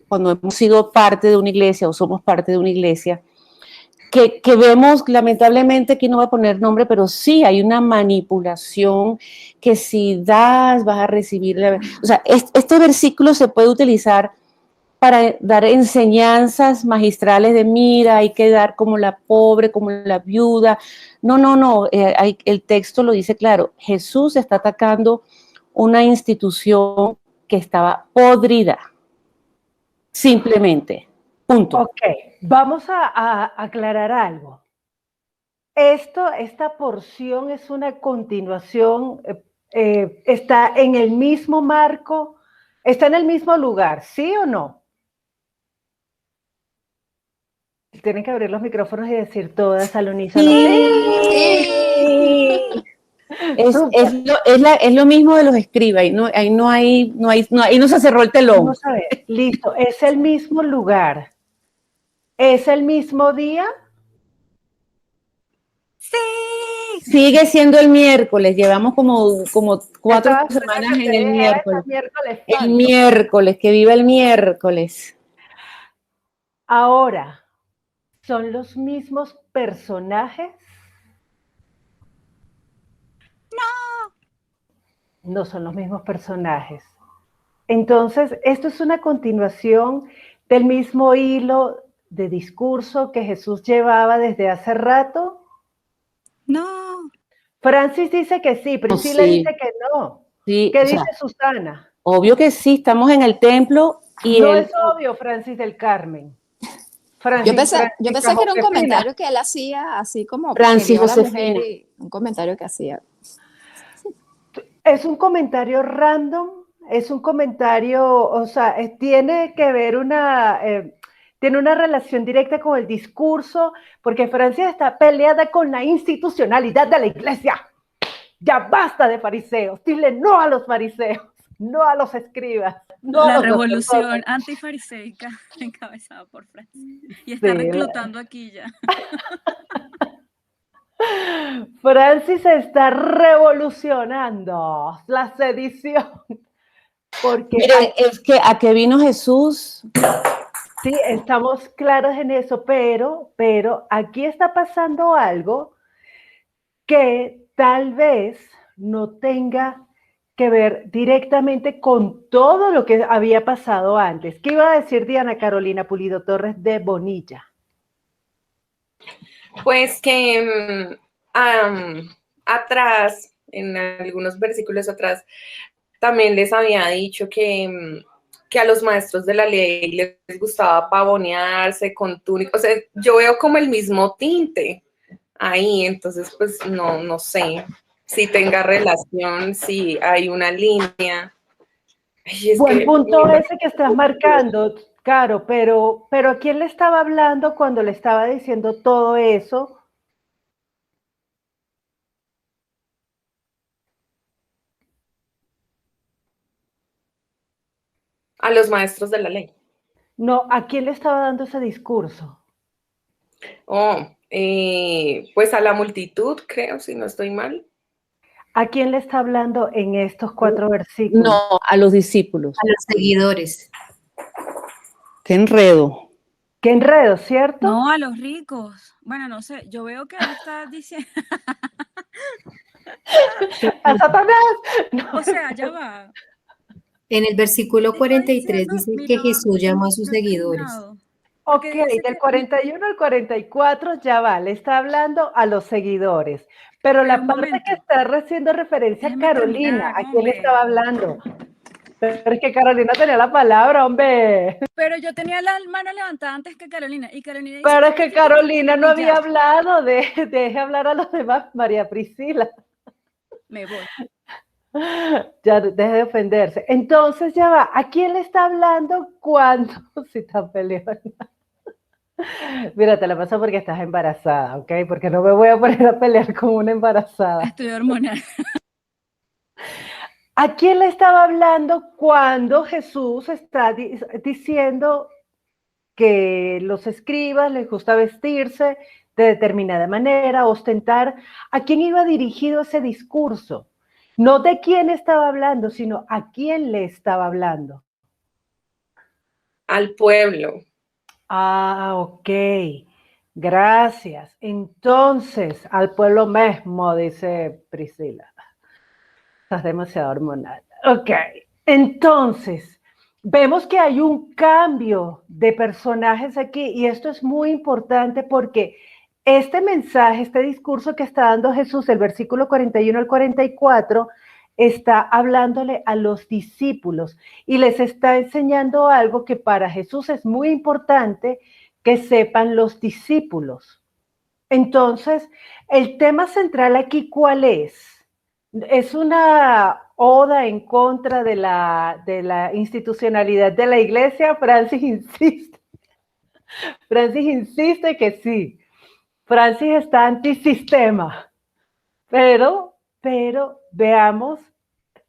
cuando hemos sido parte de una iglesia o somos parte de una iglesia, que vemos lamentablemente, aquí no voy a poner nombre, pero sí hay una manipulación que si das vas a recibir. O sea, este versículo se puede utilizar para dar enseñanzas magistrales de mira, hay que dar como la pobre, como la viuda. No, el texto lo dice claro, Jesús está atacando una institución que estaba podrida, simplemente, punto. Ok, vamos a aclarar algo. Esta porción es una continuación, está en el mismo marco, está en el mismo lugar, ¿sí o no? Tienen que abrir los micrófonos y decir todas al unísono. Sí. Es lo mismo de los escribas, ahí no se cerró el telón. Vamos a ver, listo, es el mismo lugar, es el mismo día. Sí. Sigue siendo el miércoles, llevamos como 4 semanas en el miércoles. El miércoles, que viva el miércoles. Ahora, ¿son los mismos personajes? No son los mismos personajes. Entonces, esto es una continuación del mismo hilo de discurso que Jesús llevaba desde hace rato. No. Francis dice que sí, Priscila dice que no. Sí, ¿Qué dice Susana? Obvio que sí, estamos en el templo y no es obvio, Francis del Carmen. Yo pensé que era un comentario que él hacía, así como Francis Josefina. Un comentario que hacía. Es un comentario random, es un comentario, o sea, tiene que ver tiene una relación directa con el discurso, porque Francia está peleada con la institucionalidad de la iglesia. Ya basta de fariseos, dile no a los fariseos, no a los escribas. No la revolución antifariseica encabezada por Francia. Y está reclutando aquí ya. Francis está revolucionando la sedición. Porque mire, es que a qué vino Jesús. Sí, estamos claros en eso, pero aquí está pasando algo que tal vez no tenga que ver directamente con todo lo que había pasado antes. ¿Qué iba a decir Diana Carolina Pulido Torres de Bonilla? Pues que atrás, en algunos versículos atrás, también les había dicho que a los maestros de la ley les gustaba pavonearse con túnicas. O sea, yo veo como el mismo tinte ahí, entonces pues no sé si tenga relación, si hay una línea. Buen punto ese que estás marcando, Caro, pero ¿a quién le estaba hablando cuando le estaba diciendo todo eso? A los maestros de la ley. No, ¿a quién le estaba dando ese discurso? Pues a la multitud, creo, si no estoy mal. ¿A quién le está hablando en estos 4 versículos? No, a los discípulos. A los seguidores. Qué enredo. Qué enredo, ¿cierto? No, a los ricos. Bueno, no sé, yo veo que él está diciendo... ¡A Satanás! No. O sea, ya va. En el versículo 43 dice que Jesús llamó a sus seguidores. Ok, del 41 al 44 ya va, le está hablando a los seguidores. Pero la parte que está haciendo referencia a Carolina, ¿a quién le estaba hablando? Pero es que Carolina tenía la palabra, hombre. Pero yo tenía la mano levantada antes que Carolina. Y Carolina dice, pero es que Carolina no había hablado, deje hablar a los demás, María Priscila. Me voy. Ya, deje de ofenderse. Entonces ya va, ¿a quién le está hablando cuando? Si está peleando. Mira, te la paso porque estás embarazada, ¿ok? Porque no me voy a poner a pelear con una embarazada. Estoy hormonal. ¿A quién le estaba hablando cuando Jesús está diciendo que los escribas les gusta vestirse de determinada manera, ostentar. ¿A quién iba dirigido ese discurso? No de quién estaba hablando, sino a quién le estaba hablando. Al pueblo. Ah, ok. Gracias. Entonces, al pueblo mismo, dice Priscila. Estás demasiado hormonal. Ok. Entonces, vemos que hay un cambio de personajes aquí y esto es muy importante porque este mensaje, este discurso que está dando Jesús, el versículo 41 al 44, está hablándole a los discípulos y les está enseñando algo que para Jesús es muy importante que sepan los discípulos. Entonces, el tema central aquí, ¿cuál es? Es una oda en contra de la institucionalidad de la iglesia. Francis insiste que sí. Francis está antisistema. Pero veamos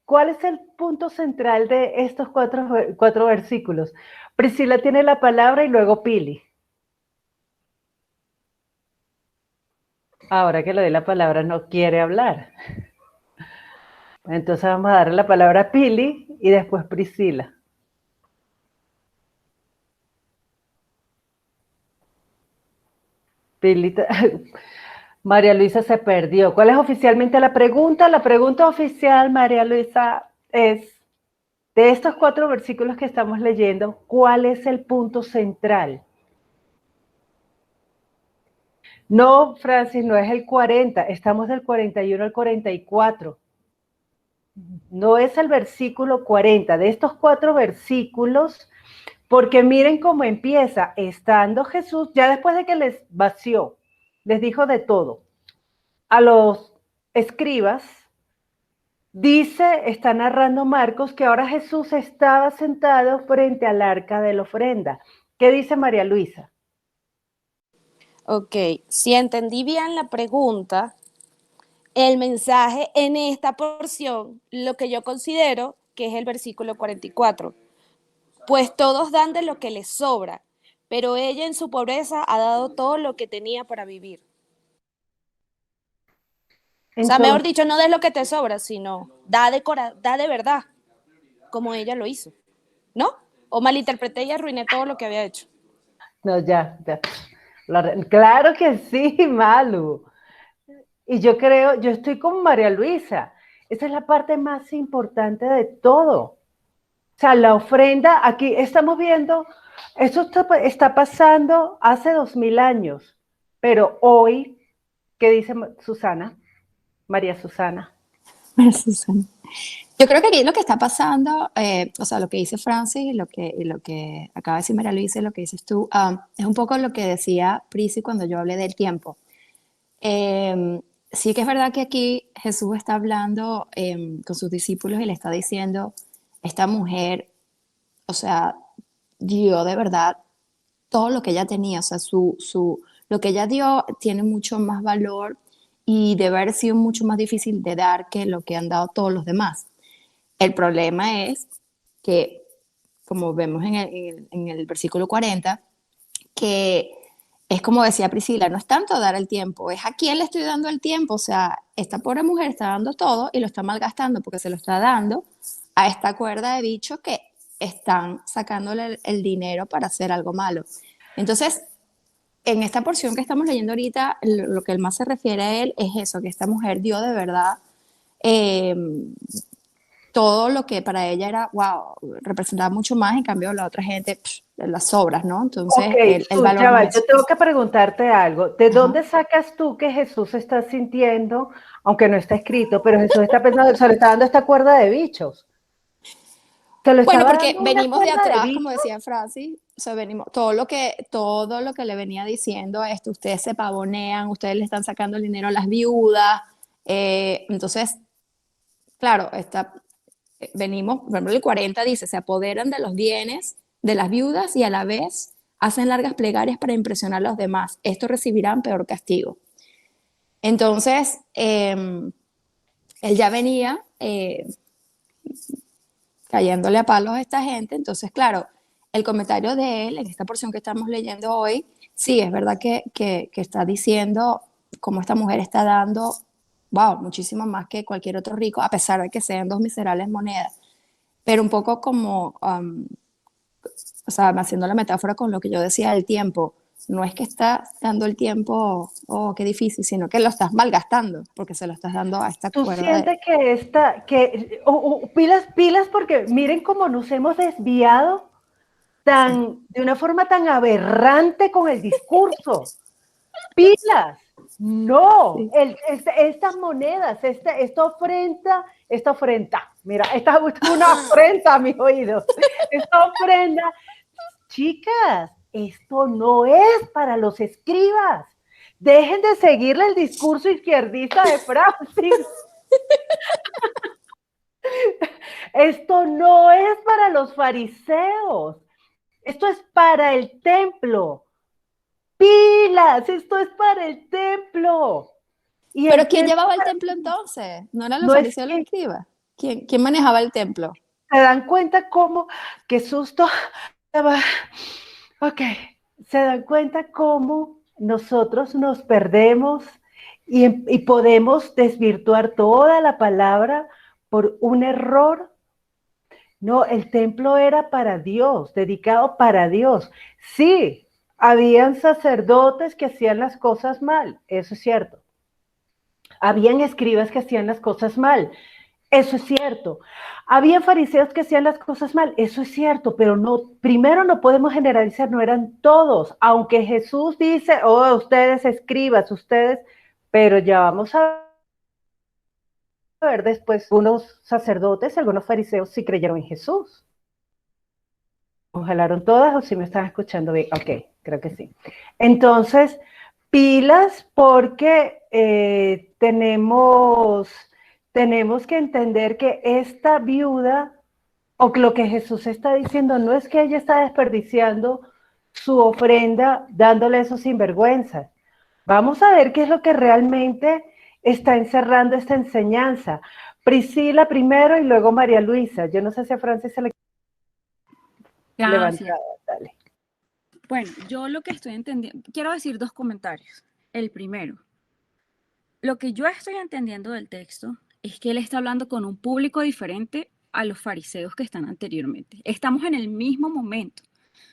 cuál es el punto central de estos cuatro versículos. Priscila tiene la palabra y luego Pili. Ahora que le doy la palabra no quiere hablar. Entonces vamos a darle la palabra a Pili y después Priscila. Pili, María Luisa se perdió. ¿Cuál es oficialmente la pregunta? La pregunta oficial, María Luisa, es, de estos 4 versículos que estamos leyendo, ¿cuál es el punto central? No, Francis, no es el 40, estamos del 41 al 44. No es el versículo 40, de estos 4 versículos, porque miren cómo empieza, estando Jesús, ya después de que les vació, les dijo de todo, a los escribas, dice, está narrando Marcos, que ahora Jesús estaba sentado frente al arca de la ofrenda. ¿Qué dice María Luisa? Ok, si entendí bien la pregunta, el mensaje en esta porción, lo que yo considero que es el versículo 44, pues todos dan de lo que les sobra, pero ella en su pobreza ha dado todo lo que tenía para vivir. O sea, mejor dicho, no des lo que te sobra, sino da de verdad, como ella lo hizo, ¿no? O malinterpreté y arruiné todo lo que había hecho. No, ya. Claro que sí, Malu. Y yo creo, yo estoy con María Luisa. Esa es la parte más importante de todo. O sea, la ofrenda, aquí estamos viendo, eso está pasando hace 2000 años, pero hoy, ¿qué dice Susana? María Susana. Susana. Yo creo que aquí lo que está pasando, o sea, lo que dice Francis y lo que acaba de decir María Luisa y lo que dices tú, es un poco lo que decía Prisi cuando yo hablé del tiempo. Sí que es verdad que aquí Jesús está hablando con sus discípulos y le está diciendo, esta mujer, o sea, dio de verdad todo lo que ella tenía, o sea, lo que ella dio tiene mucho más valor y debe haber sido mucho más difícil de dar que lo que han dado todos los demás. El problema es que, como vemos en el versículo 40, que es como decía Priscila, no es tanto dar el tiempo, es a quién le estoy dando el tiempo. O sea, esta pobre mujer está dando todo y lo está malgastando porque se lo está dando a esta cuerda de bichos que están sacándole el dinero para hacer algo malo. Entonces, en esta porción que estamos leyendo ahorita, lo que él más se refiere a él es eso, que esta mujer dio de verdad todo lo que para ella era, wow, representaba mucho más, en cambio la otra gente, las sobras, ¿no? Entonces, Okay, el valor no es... yo tengo que preguntarte algo. ¿De dónde sacas tú que Jesús está sintiendo, aunque no está escrito, pero Jesús está pensando, se le está dando esta cuerda de bichos? Bueno, porque venimos de atrás, como decía Francis, o sea, venimos, todo lo que le venía diciendo a esto, ustedes se pavonean, ustedes le están sacando el dinero a las viudas, entonces, claro, venimos, por ejemplo, el 40 dice, se apoderan de los bienes de las viudas y a la vez hacen largas plegarias para impresionar a los demás. Estos recibirán peor castigo. Entonces, él ya venía cayéndole a palos a esta gente. Entonces, claro, el comentario de él en esta porción que estamos leyendo hoy, sí, es verdad que está diciendo cómo esta mujer está dando, wow, muchísimo más que cualquier otro rico, a pesar de que sean dos miserables monedas. Pero un poco como, o sea, haciendo la metáfora con lo que yo decía del tiempo, no es que estás dando el tiempo, oh, qué difícil, sino que lo estás malgastando, porque se lo estás dando a esta Tú cuerda de... sientes que pilas, pilas, porque miren cómo nos hemos desviado de una forma tan aberrante con el discurso. Pilas, no, Sí. estas monedas, esta ofrenda, mira, esta es una ofrenda a mis oídos, esta ofrenda, chicas, esto no es para los escribas, dejen de seguirle el discurso izquierdista de Francis. Esto no es para los fariseos, esto es para el templo. Pilas, esto es para el templo. Y Pero el ¿quién templo llevaba el templo entonces? ¿No eran los no es fariseos los que escribas? ¿Quién manejaba el templo? se dan cuenta cómo, qué susto, ok, se dan cuenta cómo nosotros nos perdemos y podemos desvirtuar toda la palabra por un error. No, el templo era para Dios, dedicado para Dios. Sí, habían sacerdotes que hacían las cosas mal, eso es cierto. Habían escribas que hacían las cosas mal, eso es cierto. Había fariseos que hacían las cosas mal, eso es cierto, pero no, primero no podemos generalizar, no eran todos, aunque Jesús dice, oh, ustedes escribas, ustedes, pero ya vamos a ver después, algunos sacerdotes, algunos fariseos sí creyeron en Jesús. ¿Congelaron todas o si me están escuchando bien? Ok, creo que sí. Entonces, pilas porque tenemos que entender que esta viuda, o lo que Jesús está diciendo, no es que ella está desperdiciando su ofrenda dándole esos sinvergüenzas. Vamos a ver qué es lo que realmente está encerrando esta enseñanza. Priscila primero y luego María Luisa. Yo no sé si a Francis se le Gracias. levantaba, dale. Bueno, yo lo que estoy entendiendo, quiero decir dos comentarios. El primero, lo que yo estoy entendiendo del texto es que él está hablando con un público diferente a los fariseos que están anteriormente. Estamos en el mismo momento,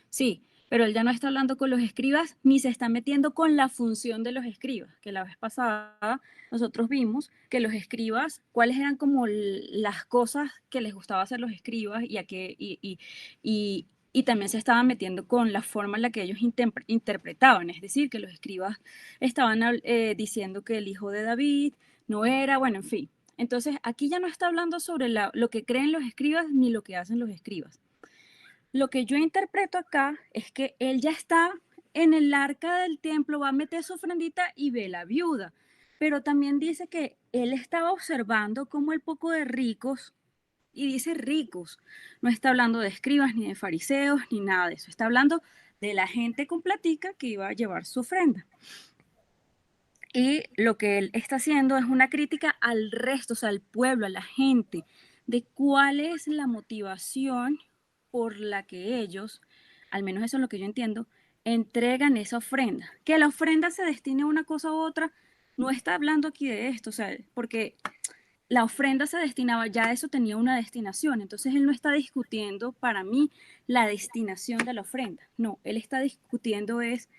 sí, pero él ya no está hablando con los escribas ni se está metiendo con la función de los escribas, que la vez pasada nosotros vimos que los escribas, cuáles eran como las cosas que les gustaba hacer los escribas y también se estaban metiendo con la forma en la que ellos interpretaban, es decir, que los escribas estaban diciendo que el hijo de David no era, bueno, en fin. Entonces, aquí ya no está hablando sobre lo que creen los escribas ni lo que hacen los escribas. Lo que yo interpreto acá es que él ya está en el arca del templo, va a meter su ofrendita y ve la viuda. Pero también dice que él estaba observando cómo el poco de ricos, y dice ricos, no está hablando de escribas ni de fariseos ni nada de eso, está hablando de la gente con platica que iba a llevar su ofrenda. Y lo que él está haciendo es una crítica al resto, o sea, al pueblo, a la gente, de cuál es la motivación por la que ellos, al menos eso es lo que yo entiendo, entregan esa ofrenda. Que la ofrenda se destine a una cosa u otra, no está hablando aquí de esto, o sea, porque la ofrenda se destinaba, ya eso tenía una destinación, entonces él no está discutiendo para mí la destinación de la ofrenda, no, él está discutiendo es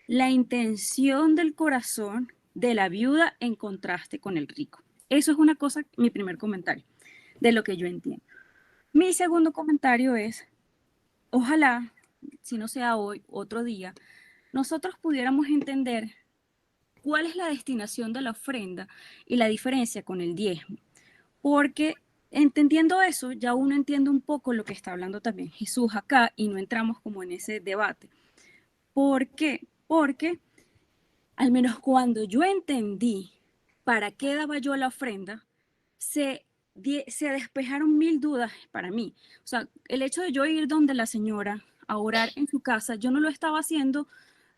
la intención del corazón de la viuda en contraste con el rico. Eso es una cosa, mi primer comentario, de lo que yo entiendo. Mi segundo comentario es, ojalá, si no sea hoy, otro día, nosotros pudiéramos entender cuál es la destinación de la ofrenda y la diferencia con el diezmo. Porque entendiendo eso, ya uno entiende un poco lo que está hablando también Jesús acá y no entramos como en ese debate. ¿Por qué? Porque al menos cuando yo entendí para qué daba yo la ofrenda, se despejaron 1000 dudas para mí. O sea, el hecho de yo ir donde la señora a orar en su casa, yo no lo estaba haciendo,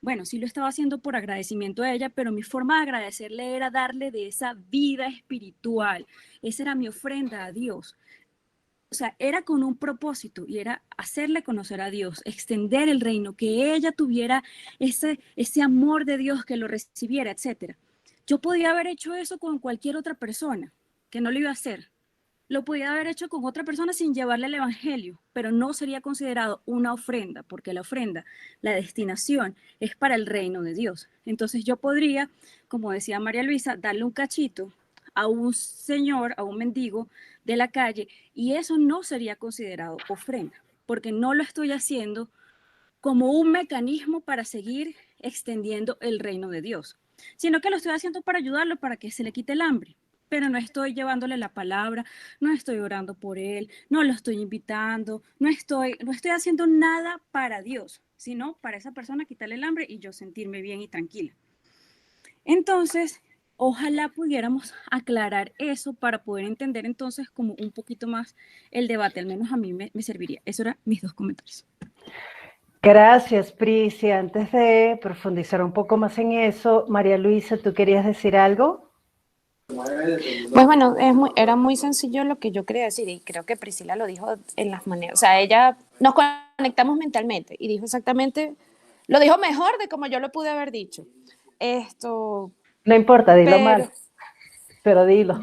bueno, sí lo estaba haciendo por agradecimiento a ella, pero mi forma de agradecerle era darle de esa vida espiritual. Esa era mi ofrenda a Dios. o sea, era con un propósito y era hacerle conocer a Dios, extender el reino, que ella tuviera ese amor de Dios, que lo recibiera, etc. Yo podía haber hecho eso con cualquier otra persona, que no lo iba a hacer. Lo podía haber hecho con otra persona sin llevarle el evangelio, pero no sería considerado una ofrenda, porque la ofrenda, la destinación, es para el reino de Dios. Entonces yo podría, como decía María Luisa, darle un cachito a un señor, a un mendigo de la calle, y eso no sería considerado ofrenda, porque no lo estoy haciendo como un mecanismo para seguir extendiendo el reino de Dios, sino que lo estoy haciendo para ayudarlo, para que se le quite el hambre, pero no estoy llevándole la palabra, no estoy orando por él, no lo estoy invitando, no estoy haciendo nada para Dios, sino para esa persona quitarle el hambre y yo sentirme bien y tranquila. Entonces, ojalá pudiéramos aclarar eso para poder entender entonces como un poquito más el debate, al menos a mí me serviría. Esos eran mis 2 comentarios. Gracias, Pris. Y antes de profundizar un poco más en eso, María Luisa, ¿tú querías decir algo? Pues bueno, era muy sencillo lo que yo quería decir y creo que Priscila lo dijo en las maneras, o sea, ella nos conectamos mentalmente y dijo exactamente, lo dijo mejor de como yo lo pude haber dicho. No importa, dilo pero, mal, pero dilo.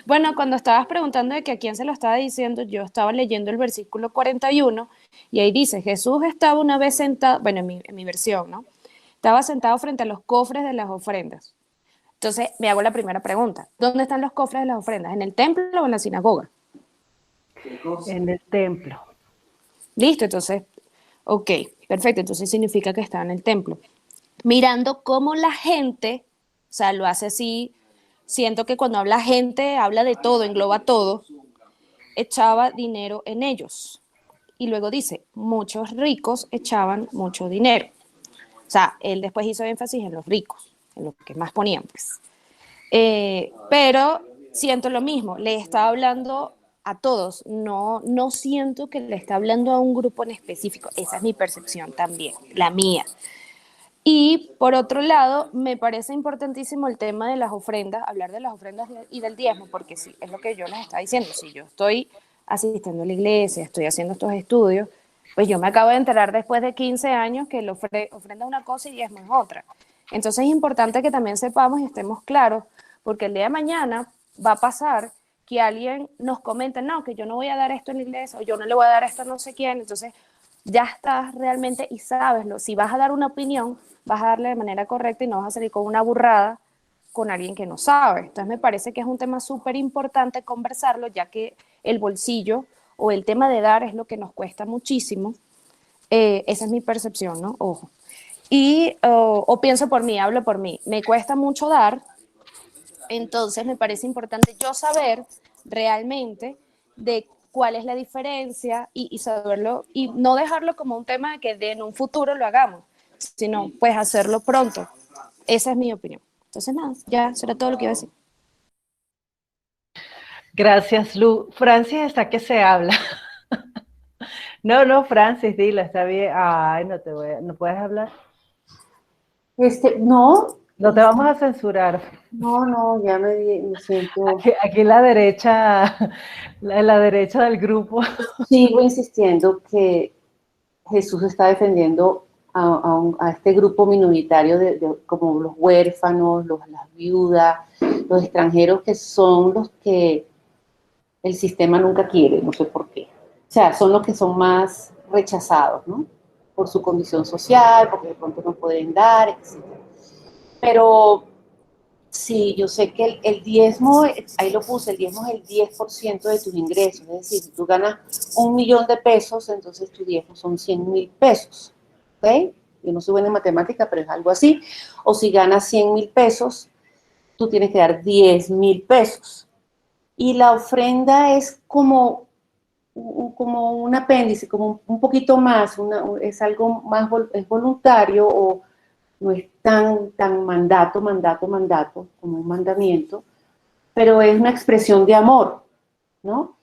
Bueno, cuando estabas preguntando de que a quién se lo estaba diciendo, yo estaba leyendo el versículo 41 y ahí dice, Jesús estaba una vez sentado, bueno, en mi versión, ¿no? Estaba sentado frente a los cofres de las ofrendas. Entonces me hago la primera pregunta, ¿dónde están los cofres de las ofrendas? ¿En el templo o en la sinagoga? En el templo. Listo, entonces, ok, perfecto, entonces significa que está en el templo. Mirando cómo la gente, o sea, lo hace así, siento que cuando habla gente, habla de todo, engloba todo, echaba dinero en ellos. Y luego dice, muchos ricos echaban mucho dinero. O sea, él después hizo énfasis en los ricos, en lo que más ponían, pues. Pero siento lo mismo, le está hablando a todos, no siento que le está hablando a un grupo en específico, esa es mi percepción también, la mía. Y por otro lado, me parece importantísimo el tema de las ofrendas, hablar de las ofrendas y del diezmo, porque sí, es lo que yo les estaba diciendo, si yo estoy asistiendo a la iglesia, estoy haciendo estos estudios, pues yo me acabo de enterar después de 15 años que la ofrenda es una cosa y diezmo es otra. Entonces es importante que también sepamos y estemos claros, porque el día de mañana va a pasar que alguien nos comente, no, que yo no voy a dar esto en la iglesia, o yo no le voy a dar esto a no sé quién, entonces ya estás realmente y sabeslo. Si vas a dar una opinión, vas a darle de manera correcta y no vas a salir con una burrada con alguien que no sabe. Entonces me parece que es un tema súper importante conversarlo, ya que el bolsillo o el tema de dar es lo que nos cuesta muchísimo. Esa es mi percepción, ¿no? Ojo. Y, o pienso por mí, hablo por mí. Me cuesta mucho dar, entonces me parece importante yo saber realmente de cuál es la diferencia y saberlo y no dejarlo como un tema de que en un futuro lo hagamos, sino pues hacerlo pronto. Esa es mi opinión. Entonces nada, ya será todo lo que iba a decir. Gracias, Lu. Francis está que se habla. No, Francis, dilo, está bien. Ay, no puedes hablar. No. No te vamos a censurar. No, ya me siento... Aquí la derecha del grupo. Sigo insistiendo que Jesús está defendiendo a este grupo minoritario como los huérfanos, las viudas, los extranjeros, que son los que el sistema nunca quiere, no sé por qué. O sea, son los que son más rechazados, ¿no? Por su condición social, porque de pronto no pueden dar, etc. Pero sí, yo sé que el diezmo, ahí lo puse, el diezmo es el 10% de tus ingresos. Es decir, si tú ganas 1.000.000 de pesos, entonces tu diezmo son 100.000 pesos. ¿Ok? Yo no soy buena en matemática, pero es algo así. O si ganas 100.000 pesos, tú tienes que dar 10.000 pesos. Y la ofrenda es como un apéndice, como un poquito más, es algo más, es voluntario o no es tan mandato como un mandamiento, pero es una expresión de amor, ¿no?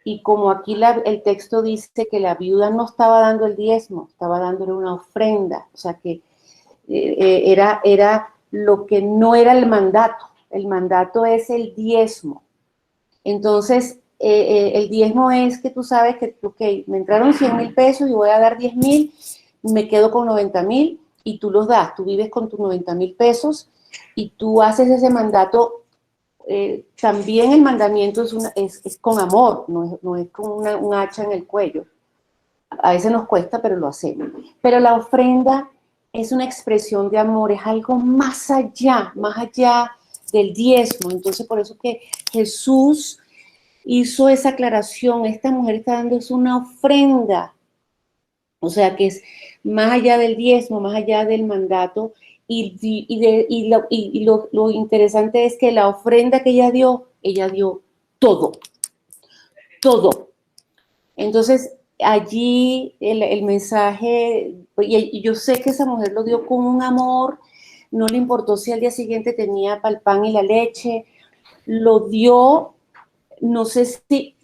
Y como aquí el texto dice que la viuda no estaba dando el diezmo, estaba dándole una ofrenda, o sea que era lo que no era el mandato es el diezmo. Entonces, el diezmo es que tú sabes que, ok, me entraron 100.000 pesos y voy a dar 10.000, me quedo con 90.000 y tú los das, tú vives con tus 90.000 pesos y tú haces ese mandato. También el mandamiento es con amor, no es con un hacha en el cuello. A veces nos cuesta, pero lo hacemos. Pero la ofrenda es una expresión de amor, es algo más allá del diezmo. Entonces, por eso que Jesús hizo esa aclaración. Esta mujer está dando es una ofrenda. O sea, que es más allá del diezmo, más allá del mandato. Y lo interesante es que la ofrenda que ella dio todo, todo. Entonces, allí el mensaje, y yo sé que esa mujer lo dio con un amor, no le importó si al día siguiente tenía para el pan y la leche, lo dio, no sé si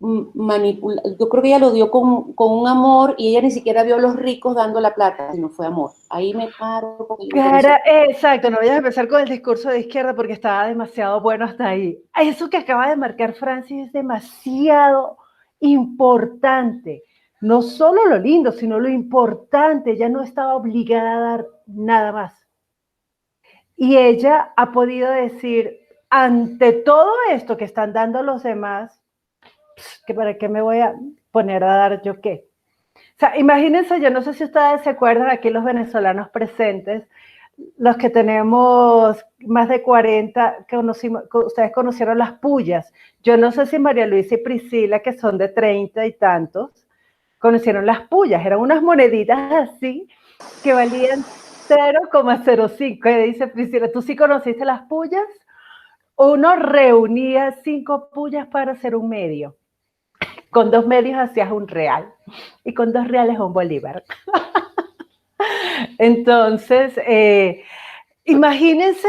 yo creo que ella lo dio con un amor y ella ni siquiera vio a los ricos dando la plata, sino fue amor. Ahí me paro. Exacto, no vayas a empezar con el discurso de izquierda porque estaba demasiado bueno hasta ahí. Eso que acaba de marcar Francis es demasiado importante. No solo lo lindo, sino lo importante. Ella no estaba obligada a dar nada más. Y ella ha podido decir, ante todo esto que están dando los demás, que para qué me voy a poner a dar yo qué. O sea, imagínense, yo no sé si ustedes se acuerdan, aquí los venezolanos presentes, los que tenemos más de 40, ustedes conocieron las pullas. Yo no sé si María Luisa y Priscila, que son de 30 y tantos, conocieron las pullas. Eran unas moneditas así que valían 0,05. Dice Priscila, ¿tú sí conociste las pullas? Uno reunía 5 pullas para hacer un medio. Con 2 medios hacías un real y con 2 reales un bolívar. Entonces, imagínense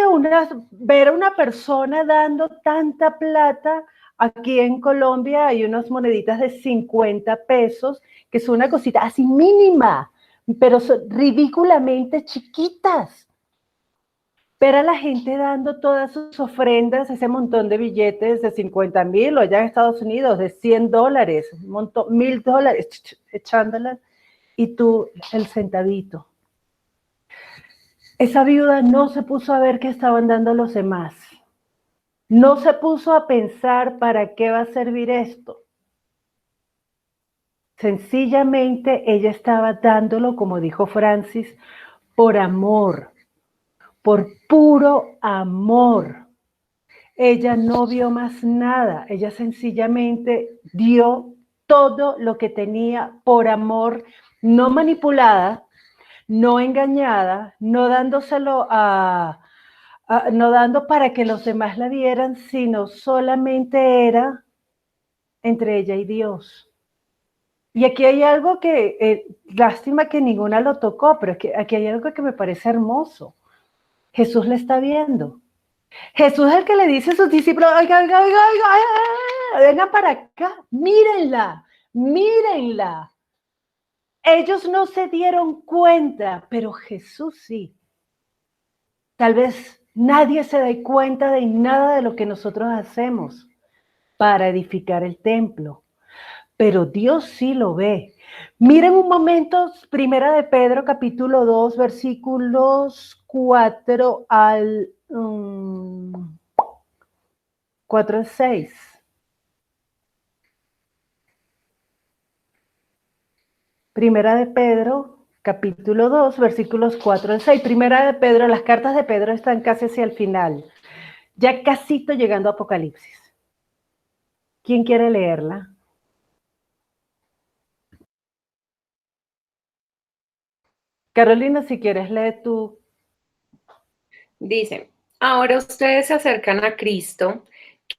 ver a una persona dando tanta plata. Aquí en Colombia hay unas moneditas de 50 pesos, que son una cosita así mínima, pero son ridículamente chiquitas. Ver a la gente dando todas sus ofrendas, ese montón de billetes de 50.000 o allá en Estados Unidos de $100, $1,000, echándolas, y tú el centavito. Esa viuda no se puso a ver qué estaban dando los demás. No se puso a pensar para qué va a servir esto. Sencillamente ella estaba dándolo, como dijo Francis, por amor, por puro amor. Ella no vio más nada, ella sencillamente dio todo lo que tenía por amor, no manipulada, no engañada, no dándoselo no dando para que los demás la vieran, sino solamente era entre ella y Dios. Y aquí hay algo que, lástima que ninguna lo tocó, pero es que aquí hay algo que me parece hermoso. Jesús la está viendo. Jesús es el que le dice a sus discípulos, oiga, vengan para acá, mírenla, mírenla. Ellos no se dieron cuenta, pero Jesús sí. Tal vez nadie se dé cuenta de nada de lo que nosotros hacemos para edificar el templo, pero Dios sí lo ve. Miren un momento, Primera de Pedro, capítulo 2, versículos 4 al 4 al 6. Primera de Pedro, capítulo 2, versículos 4 al 6. Primera de Pedro, las cartas de Pedro están casi hacia el final, ya casito llegando a Apocalipsis. ¿Quién quiere leerla? Carolina, si quieres, lee tú. Dice, ahora ustedes se acercan a Cristo,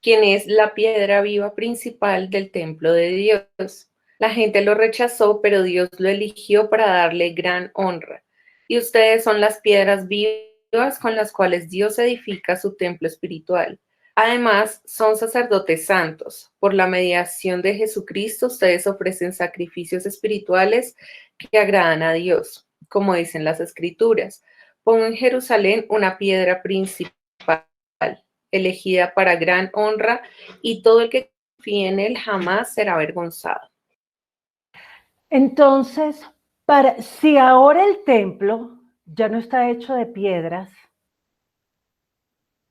quien es la piedra viva principal del templo de Dios. La gente lo rechazó, pero Dios lo eligió para darle gran honra. Y ustedes son las piedras vivas con las cuales Dios edifica su templo espiritual. Además, son sacerdotes santos. Por la mediación de Jesucristo, ustedes ofrecen sacrificios espirituales que agradan a Dios, como dicen las Escrituras. Pongo en Jerusalén una piedra principal, elegida para gran honra, y todo el que confíe en Él jamás será avergonzado. Entonces, si ahora el templo ya no está hecho de piedras,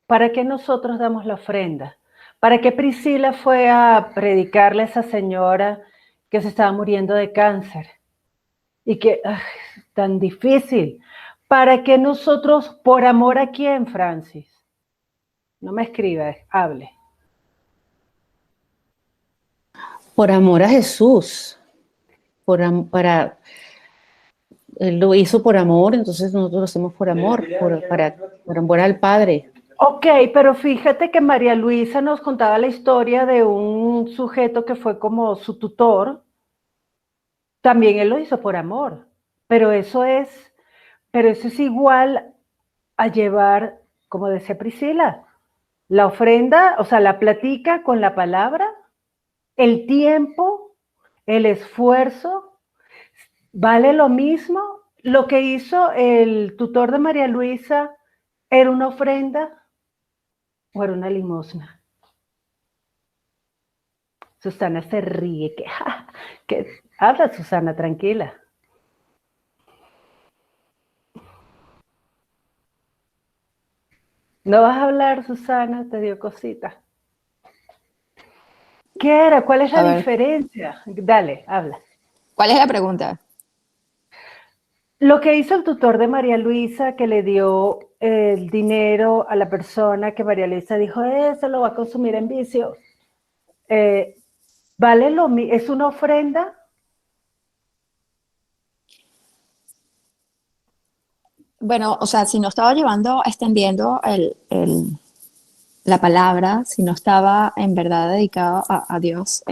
¿para qué nosotros damos la ofrenda? ¿Para qué Priscila fue a predicarle a esa señora que se estaba muriendo de cáncer? Y que tan difícil. ¿Para qué nosotros, por amor a quién, Francis? No me escribas, hable. Por amor a Jesús, Él lo hizo por amor, entonces nosotros lo hacemos por amor, por amor al Padre. Ok, pero fíjate que María Luisa nos contaba la historia de un sujeto que fue como su tutor. También él lo hizo por amor, pero eso es igual a llevar, como decía Priscila, la ofrenda, o sea, la platica con la palabra, el tiempo, el esfuerzo, ¿vale lo mismo? Lo que hizo el tutor de María Luisa, ¿era una ofrenda o era una limosna? Susana se ríe, que habla Susana, tranquila. ¿No vas a hablar, Susana? Te dio cosita. ¿Qué era? ¿Cuál es la diferencia? Dale, habla. ¿Cuál es la pregunta? Lo que hizo el tutor de María Luisa, que le dio el dinero a la persona que María Luisa dijo, eso lo va a consumir en vicio. ¿Vale lo mismo? ¿Es una ofrenda? Bueno, o sea, si no estaba extendiendo la palabra, si no estaba en verdad dedicado a Dios,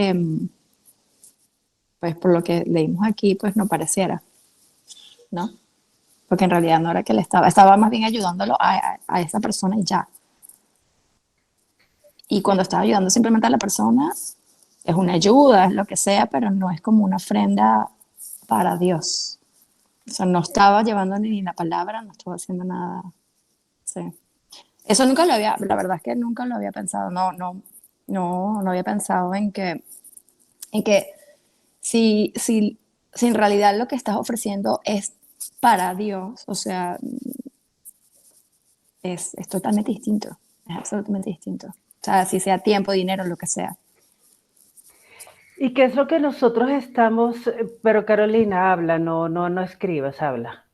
pues por lo que leímos aquí, pues no pareciera, ¿no? Porque en realidad no era que estaba más bien ayudándolo a esa persona y ya. Y cuando estaba ayudando simplemente a la persona, es una ayuda, es lo que sea, pero no es como una ofrenda para Dios. O sea, no estaba llevando ni la palabra, no estaba haciendo nada. Sí. Eso nunca la verdad es que nunca lo había pensado, no había pensado en que si en realidad lo que estás ofreciendo es para Dios, o sea, es totalmente distinto, es absolutamente distinto. O sea, si sea tiempo, dinero, lo que sea. ¿Y qué es lo que nosotros estamos, pero Carolina, habla, no escribas, habla?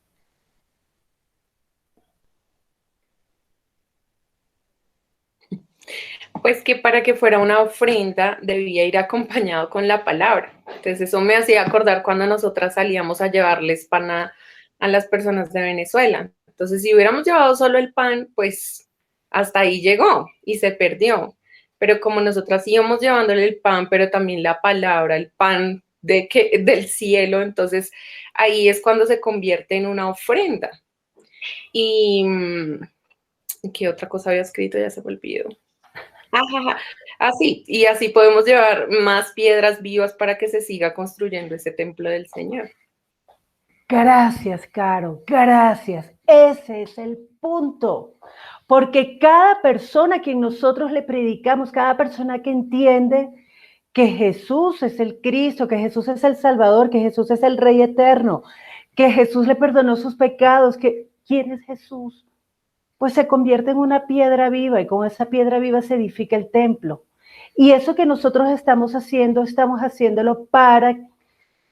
Pues que para que fuera una ofrenda debía ir acompañado con la palabra. Entonces eso me hacía acordar cuando nosotras salíamos a llevarles pan a las personas de Venezuela. Entonces si hubiéramos llevado solo el pan, pues hasta ahí llegó y se perdió. Pero como nosotras íbamos llevándole el pan, pero también la palabra, el pan del cielo, entonces ahí es cuando se convierte en una ofrenda. Y ¿qué otra cosa había escrito? Ya se me olvidó. Así, y así podemos llevar más piedras vivas para que se siga construyendo ese templo del Señor. Gracias, Caro, gracias. Ese es el punto. Porque cada persona a quien nosotros le predicamos, cada persona que entiende que Jesús es el Cristo, que Jesús es el Salvador, que Jesús es el Rey eterno, que Jesús le perdonó sus pecados, que ¿quién es Jesús? Pues se convierte en una piedra viva y con esa piedra viva se edifica el templo. Y eso que nosotros estamos haciéndolo para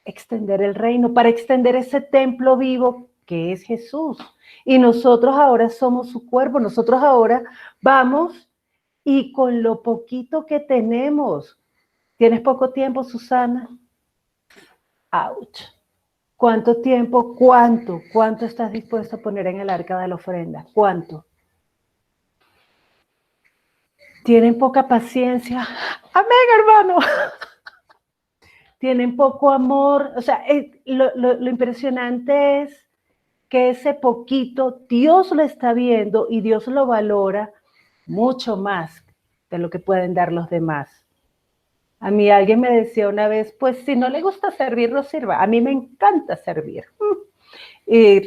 extender el reino, para extender ese templo vivo que es Jesús. Y nosotros ahora somos su cuerpo, nosotros ahora vamos y con lo poquito que tenemos, ¿tienes poco tiempo, Susana? ¡Auch! ¿Cuánto tiempo? ¿Cuánto estás dispuesto a poner en el arca de la ofrenda? ¿Cuánto? Tienen poca paciencia. Amén, hermano. Tienen poco amor. O sea, lo impresionante es que ese poquito Dios lo está viendo y Dios lo valora mucho más de lo que pueden dar los demás. A mí alguien me decía una vez, pues si no le gusta servir, no sirva. A mí me encanta servir. Y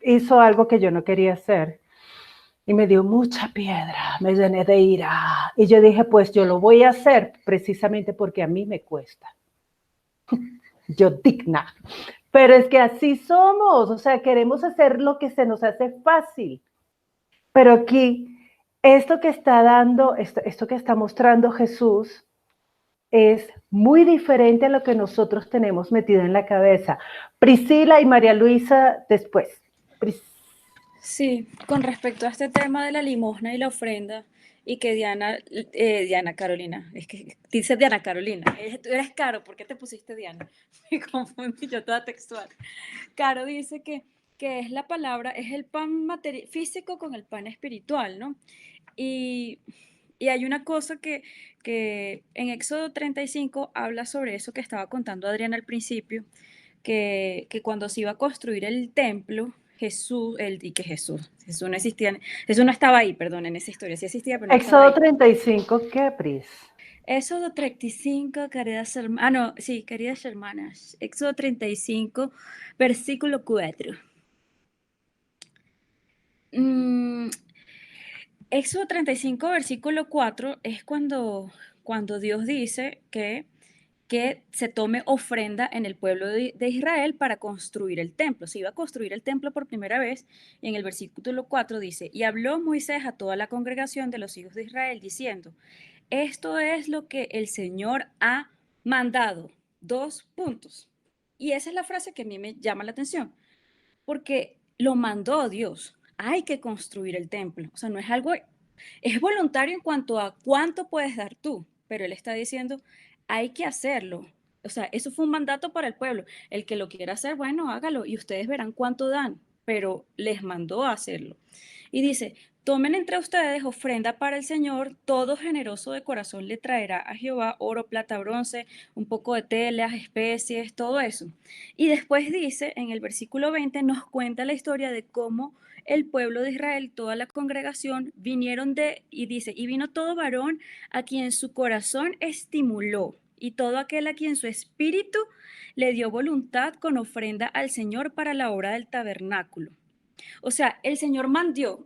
hizo algo que yo no quería hacer. Y me dio mucha piedra, me llené de ira. Y yo dije, pues yo lo voy a hacer precisamente porque a mí me cuesta. Yo digna. Pero es que así somos, o sea, queremos hacer lo que se nos hace fácil. Pero aquí, esto que está dando, esto que está mostrando Jesús, es muy diferente a lo que nosotros tenemos metido en la cabeza. Priscila y María Luisa después. Sí, con respecto a este tema de la limosna y la ofrenda, y que Diana Carolina, es que dice Diana Carolina, tú eres Caro, ¿por qué te pusiste Diana? Me confundí, yo toda textual. Caro dice que es la palabra, es el pan físico con el pan espiritual, ¿no? Y, y hay una cosa que en Éxodo 35 habla sobre eso que estaba contando Adriana al principio, que cuando se iba a construir el templo, Jesús no existía, Jesús no estaba ahí, perdón, en esa historia, sí existía, pero no estaba Éxodo ahí. 35, ¿qué, Pris? Éxodo 35, queridas hermanas, no, sí, queridas hermanas, Éxodo 35, versículo 4. Éxodo 35, versículo 4 es cuando Dios dice que se tome ofrenda en el pueblo de Israel para construir el templo. Se iba a construir el templo por primera vez y en el versículo 4 dice, y habló Moisés a toda la congregación de los hijos de Israel diciendo, esto es lo que el Señor ha mandado. 2 puntos. Y esa es la frase que a mí me llama la atención, porque lo mandó Dios. Hay que construir el templo. O sea, no es algo, es voluntario en cuanto a cuánto puedes dar tú, pero él está diciendo, hay que hacerlo. O sea, eso fue un mandato para el pueblo. El que lo quiera hacer, bueno, hágalo y ustedes verán cuánto dan, pero les mandó a hacerlo. Y dice, tomen entre ustedes ofrenda para el Señor, todo generoso de corazón le traerá a Jehová oro, plata, bronce, un poco de telas, especies, todo eso. Y después dice, en el versículo 20, nos cuenta la historia de cómo el pueblo de Israel, toda la congregación, y dice, y vino todo varón a quien su corazón estimuló, y todo aquel a quien su espíritu le dio voluntad con ofrenda al Señor para la obra del tabernáculo. O sea, el Señor dio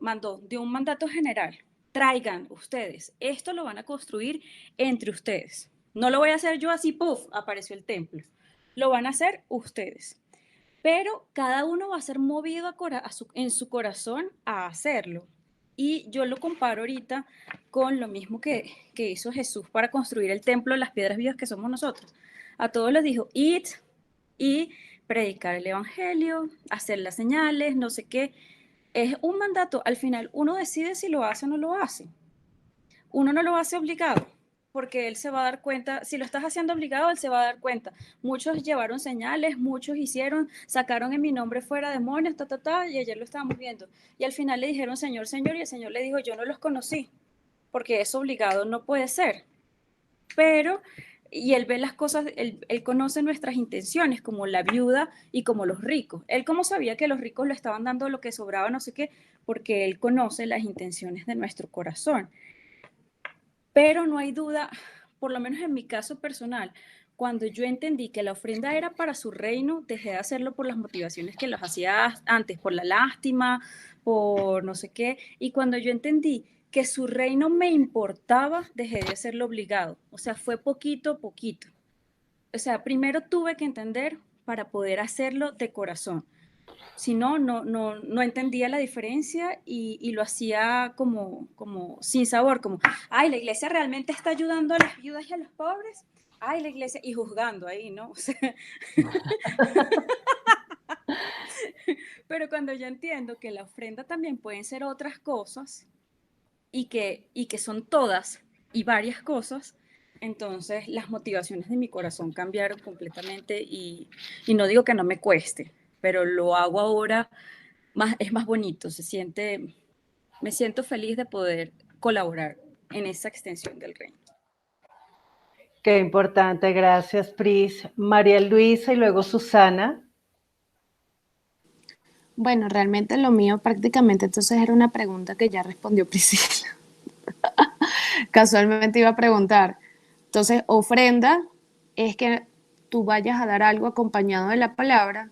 un mandato general. Traigan ustedes, esto lo van a construir entre ustedes. No lo voy a hacer yo así, puff, apareció el templo. Lo van a hacer ustedes. Pero cada uno va a ser movido en su corazón a hacerlo. Y yo lo comparo ahorita con lo mismo que hizo Jesús para construir el templo, las piedras vivas que somos nosotros. A todos les dijo, id y predicar el evangelio, hacer las señales, no sé qué. Es un mandato. Al final uno decide si lo hace o no lo hace. Uno no lo hace obligado, porque él se va a dar cuenta, si lo estás haciendo obligado, él se va a dar cuenta. Muchos llevaron señales, muchos sacaron en mi nombre fuera demonios, y ayer lo estábamos viendo. Y al final le dijeron, Señor, Señor, y el Señor le dijo, yo no los conocí, porque es obligado, no puede ser. Pero, y él ve las cosas, él conoce nuestras intenciones, como la viuda y como los ricos. Él como sabía que los ricos le estaban dando lo que sobraba, no sé qué, porque él conoce las intenciones de nuestro corazón. Pero no hay duda, por lo menos en mi caso personal, cuando yo entendí que la ofrenda era para su reino, dejé de hacerlo por las motivaciones que los hacía antes, por la lástima, por no sé qué. Y cuando yo entendí que su reino me importaba, dejé de hacerlo obligado. O sea, fue poquito a poquito. O sea, primero tuve que entender para poder hacerlo de corazón. Si no, no entendía la diferencia y lo hacía como sin sabor, como, ay, la iglesia realmente está ayudando a las viudas y a los pobres. Ay, la iglesia, y juzgando ahí, ¿no? O sea, pero cuando yo entiendo que la ofrenda también pueden ser otras cosas y que son todas y varias cosas, entonces las motivaciones de mi corazón cambiaron completamente y no digo que no me cueste, pero lo hago ahora, es más bonito, me siento feliz de poder colaborar en esa extensión del reino. Qué importante, gracias, Pris. María Luisa y luego Susana. Bueno, realmente lo mío prácticamente entonces era una pregunta que ya respondió Priscila. Casualmente iba a preguntar. Entonces, ofrenda es que tú vayas a dar algo acompañado de la palabra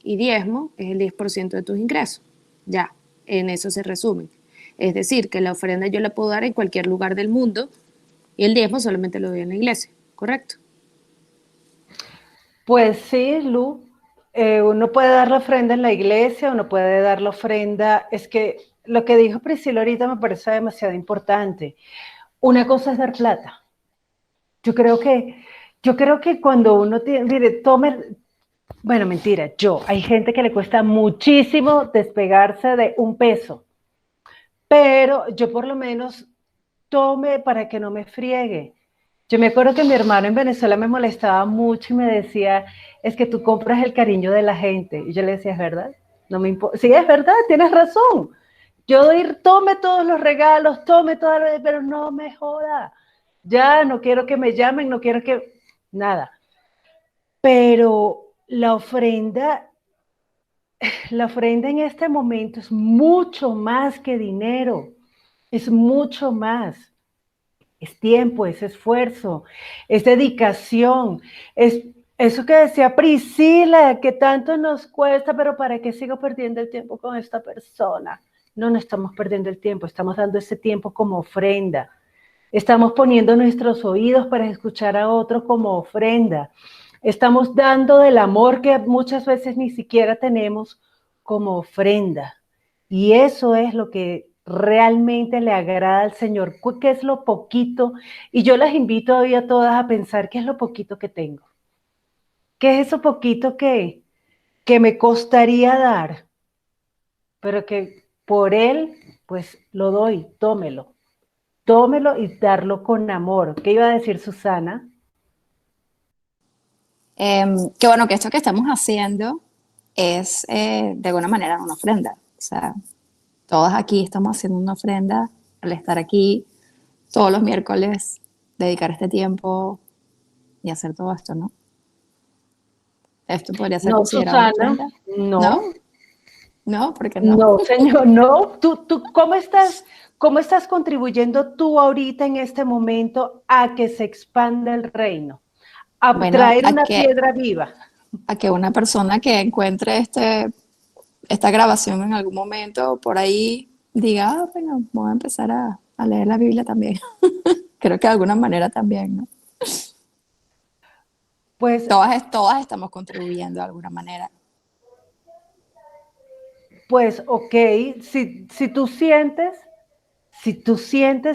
y diezmo es el 10% de tus ingresos. Ya, en eso se resume. Es decir, que la ofrenda yo la puedo dar en cualquier lugar del mundo y el diezmo solamente lo doy en la iglesia, ¿correcto? Pues sí, Lu, uno puede dar la ofrenda en la iglesia, uno puede dar la ofrenda, es que lo que dijo Priscila ahorita me parece demasiado importante. Una cosa es dar plata. Yo creo que, yo creo que cuando uno tiene, mire, tome, bueno, mentira, hay gente que le cuesta muchísimo despegarse de un peso, pero yo por lo menos tome para que no me friegue. Yo me acuerdo que mi hermano en Venezuela me molestaba mucho y me decía, es que tú compras el cariño de la gente. Y yo le decía, es verdad, no me importa. Sí, es verdad, tienes razón. Yo doy, tome todos los regalos, tome todo, pero no me joda. Ya no quiero que me llamen, no quiero que, nada. Pero la ofrenda en este momento es mucho más que dinero, es mucho más. Es tiempo, es esfuerzo, es dedicación, es eso que decía Priscila, que tanto nos cuesta, pero ¿para qué sigo perdiendo el tiempo con esta persona? No, no estamos perdiendo el tiempo, estamos dando ese tiempo como ofrenda. Estamos poniendo nuestros oídos para escuchar a otro como ofrenda. Estamos dando del amor que muchas veces ni siquiera tenemos como ofrenda. Y eso es lo que realmente le agrada al Señor, qué es lo poquito. Y yo las invito hoy a todas a pensar qué es lo poquito que tengo. ¿Qué es eso poquito que me costaría dar? Pero que por Él, pues lo doy, tómelo. Tómelo y darlo con amor. ¿Qué iba a decir Susana? Que bueno, que esto que estamos haciendo es de alguna manera una ofrenda. O sea, todas aquí estamos haciendo una ofrenda al estar aquí todos los miércoles, dedicar este tiempo y hacer todo esto, ¿no? Esto podría ser No, considerado una Susana, ofrenda, no, ¿no? ¿No? ¿Por qué no? no, señor, no. ¿Tú cómo estás contribuyendo tú ahorita en este momento a que se expanda el reino? A Bueno, traer una piedra viva. a que una persona que encuentre esta grabación en algún momento por ahí diga, ah, bueno, voy a empezar a leer la Biblia también. Creo que de alguna manera también, ¿no? Pues, Todas estamos contribuyendo de alguna manera. pues, ok, si tú sientes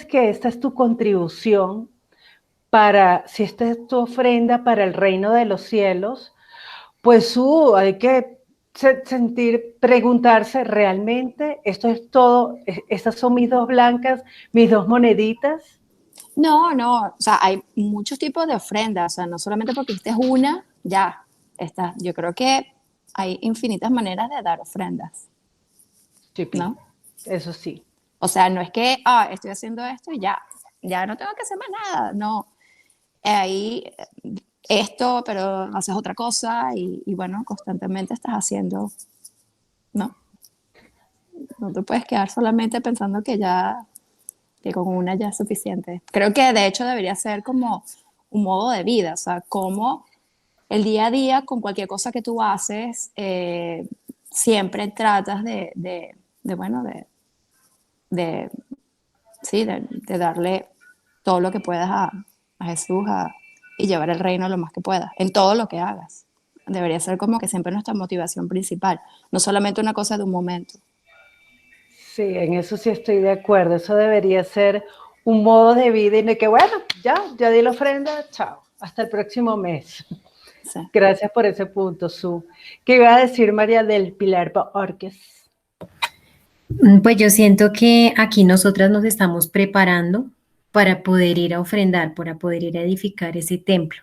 que esta es tu contribución si esta es tu ofrenda para el reino de los cielos, pues hay que preguntarse, ¿realmente esto es todo? ¿Estas son mis dos blancas, mis dos moneditas? No, no, o sea, hay muchos tipos de ofrendas, o sea, no solamente porque esta es una, ya está. Yo creo que hay infinitas maneras de dar ofrendas, Chipi, ¿no? eso sí. O sea, no es que, estoy haciendo esto y ya no tengo que hacer más nada, no. Ahí esto, pero haces otra cosa y bueno, constantemente estás haciendo, ¿no? No te puedes quedar solamente pensando que con una ya es suficiente. Creo que de hecho debería ser como un modo de vida, o sea, como el día a día con cualquier cosa que tú haces, siempre tratas bueno, de, sí, de darle todo lo que puedas a Jesús y llevar el reino lo más que puedas, en todo lo que hagas. Debería ser como que siempre nuestra motivación principal, no solamente una cosa de un momento. Sí, en eso sí estoy de acuerdo. Eso debería ser un modo de vida y de que, bueno, ya di la ofrenda, chao, hasta el próximo mes. Sí. Gracias por ese punto, Su. ¿Qué iba a decir María del Pilar Borges? Pues yo siento que aquí nosotras nos estamos preparando para poder ir a ofrendar, para poder ir a edificar ese templo.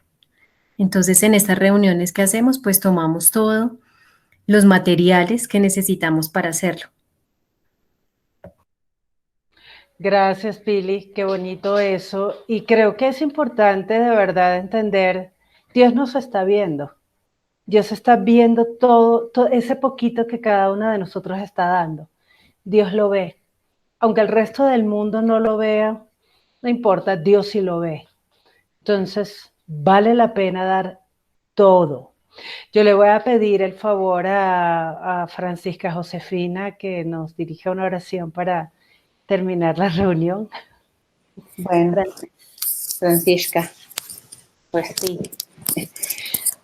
Entonces, en estas reuniones que hacemos, pues tomamos todos los materiales que necesitamos para hacerlo. Gracias, Pili, qué bonito eso. Y creo que es importante de verdad entender, Dios nos está viendo. Dios está viendo todo ese poquito que cada una de nosotros está dando. Dios lo ve. Aunque el resto del mundo no lo vea, no importa, Dios sí lo ve. Entonces, vale la pena dar todo. Yo le voy a pedir el favor a Francisca Josefina que nos dirija una oración para terminar la reunión. Bueno, Francisca, pues sí.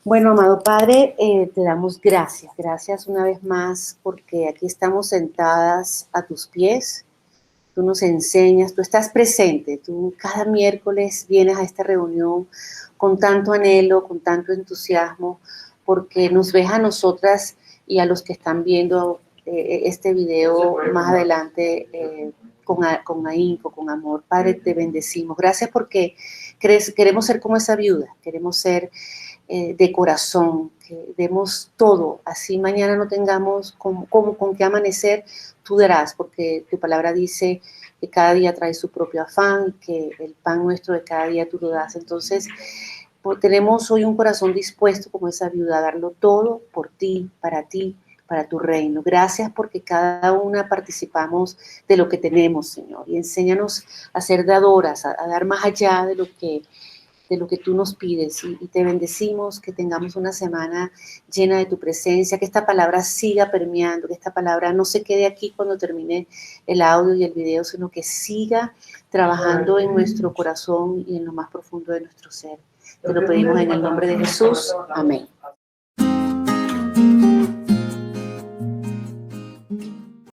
Bueno, amado Padre, te damos gracias una vez más, porque aquí estamos sentadas a tus pies. Tú nos enseñas, tú estás presente, tú cada miércoles vienes a esta reunión con tanto anhelo, con tanto entusiasmo, porque nos ves a nosotras y a los que están viendo este video más adelante con ahínco, con amor. Padre, te bendecimos. Gracias porque queremos ser como esa viuda, queremos ser de corazón, que demos todo, así mañana no tengamos con qué amanecer, tú darás, porque tu palabra dice que cada día trae su propio afán, que el pan nuestro de cada día tú lo das. Entonces, tenemos hoy un corazón dispuesto como esa viuda a darlo todo por ti, para tu reino. Gracias porque cada una participamos de lo que tenemos, Señor, y enséñanos a ser dadoras, a dar más allá de lo que tú nos pides, y te bendecimos, que tengamos una semana llena de tu presencia, que esta palabra siga permeando, que esta palabra no se quede aquí cuando termine el audio y el video, sino que siga trabajando en nuestro corazón y en lo más profundo de nuestro ser. Te lo pedimos en el nombre de Jesús. Amén.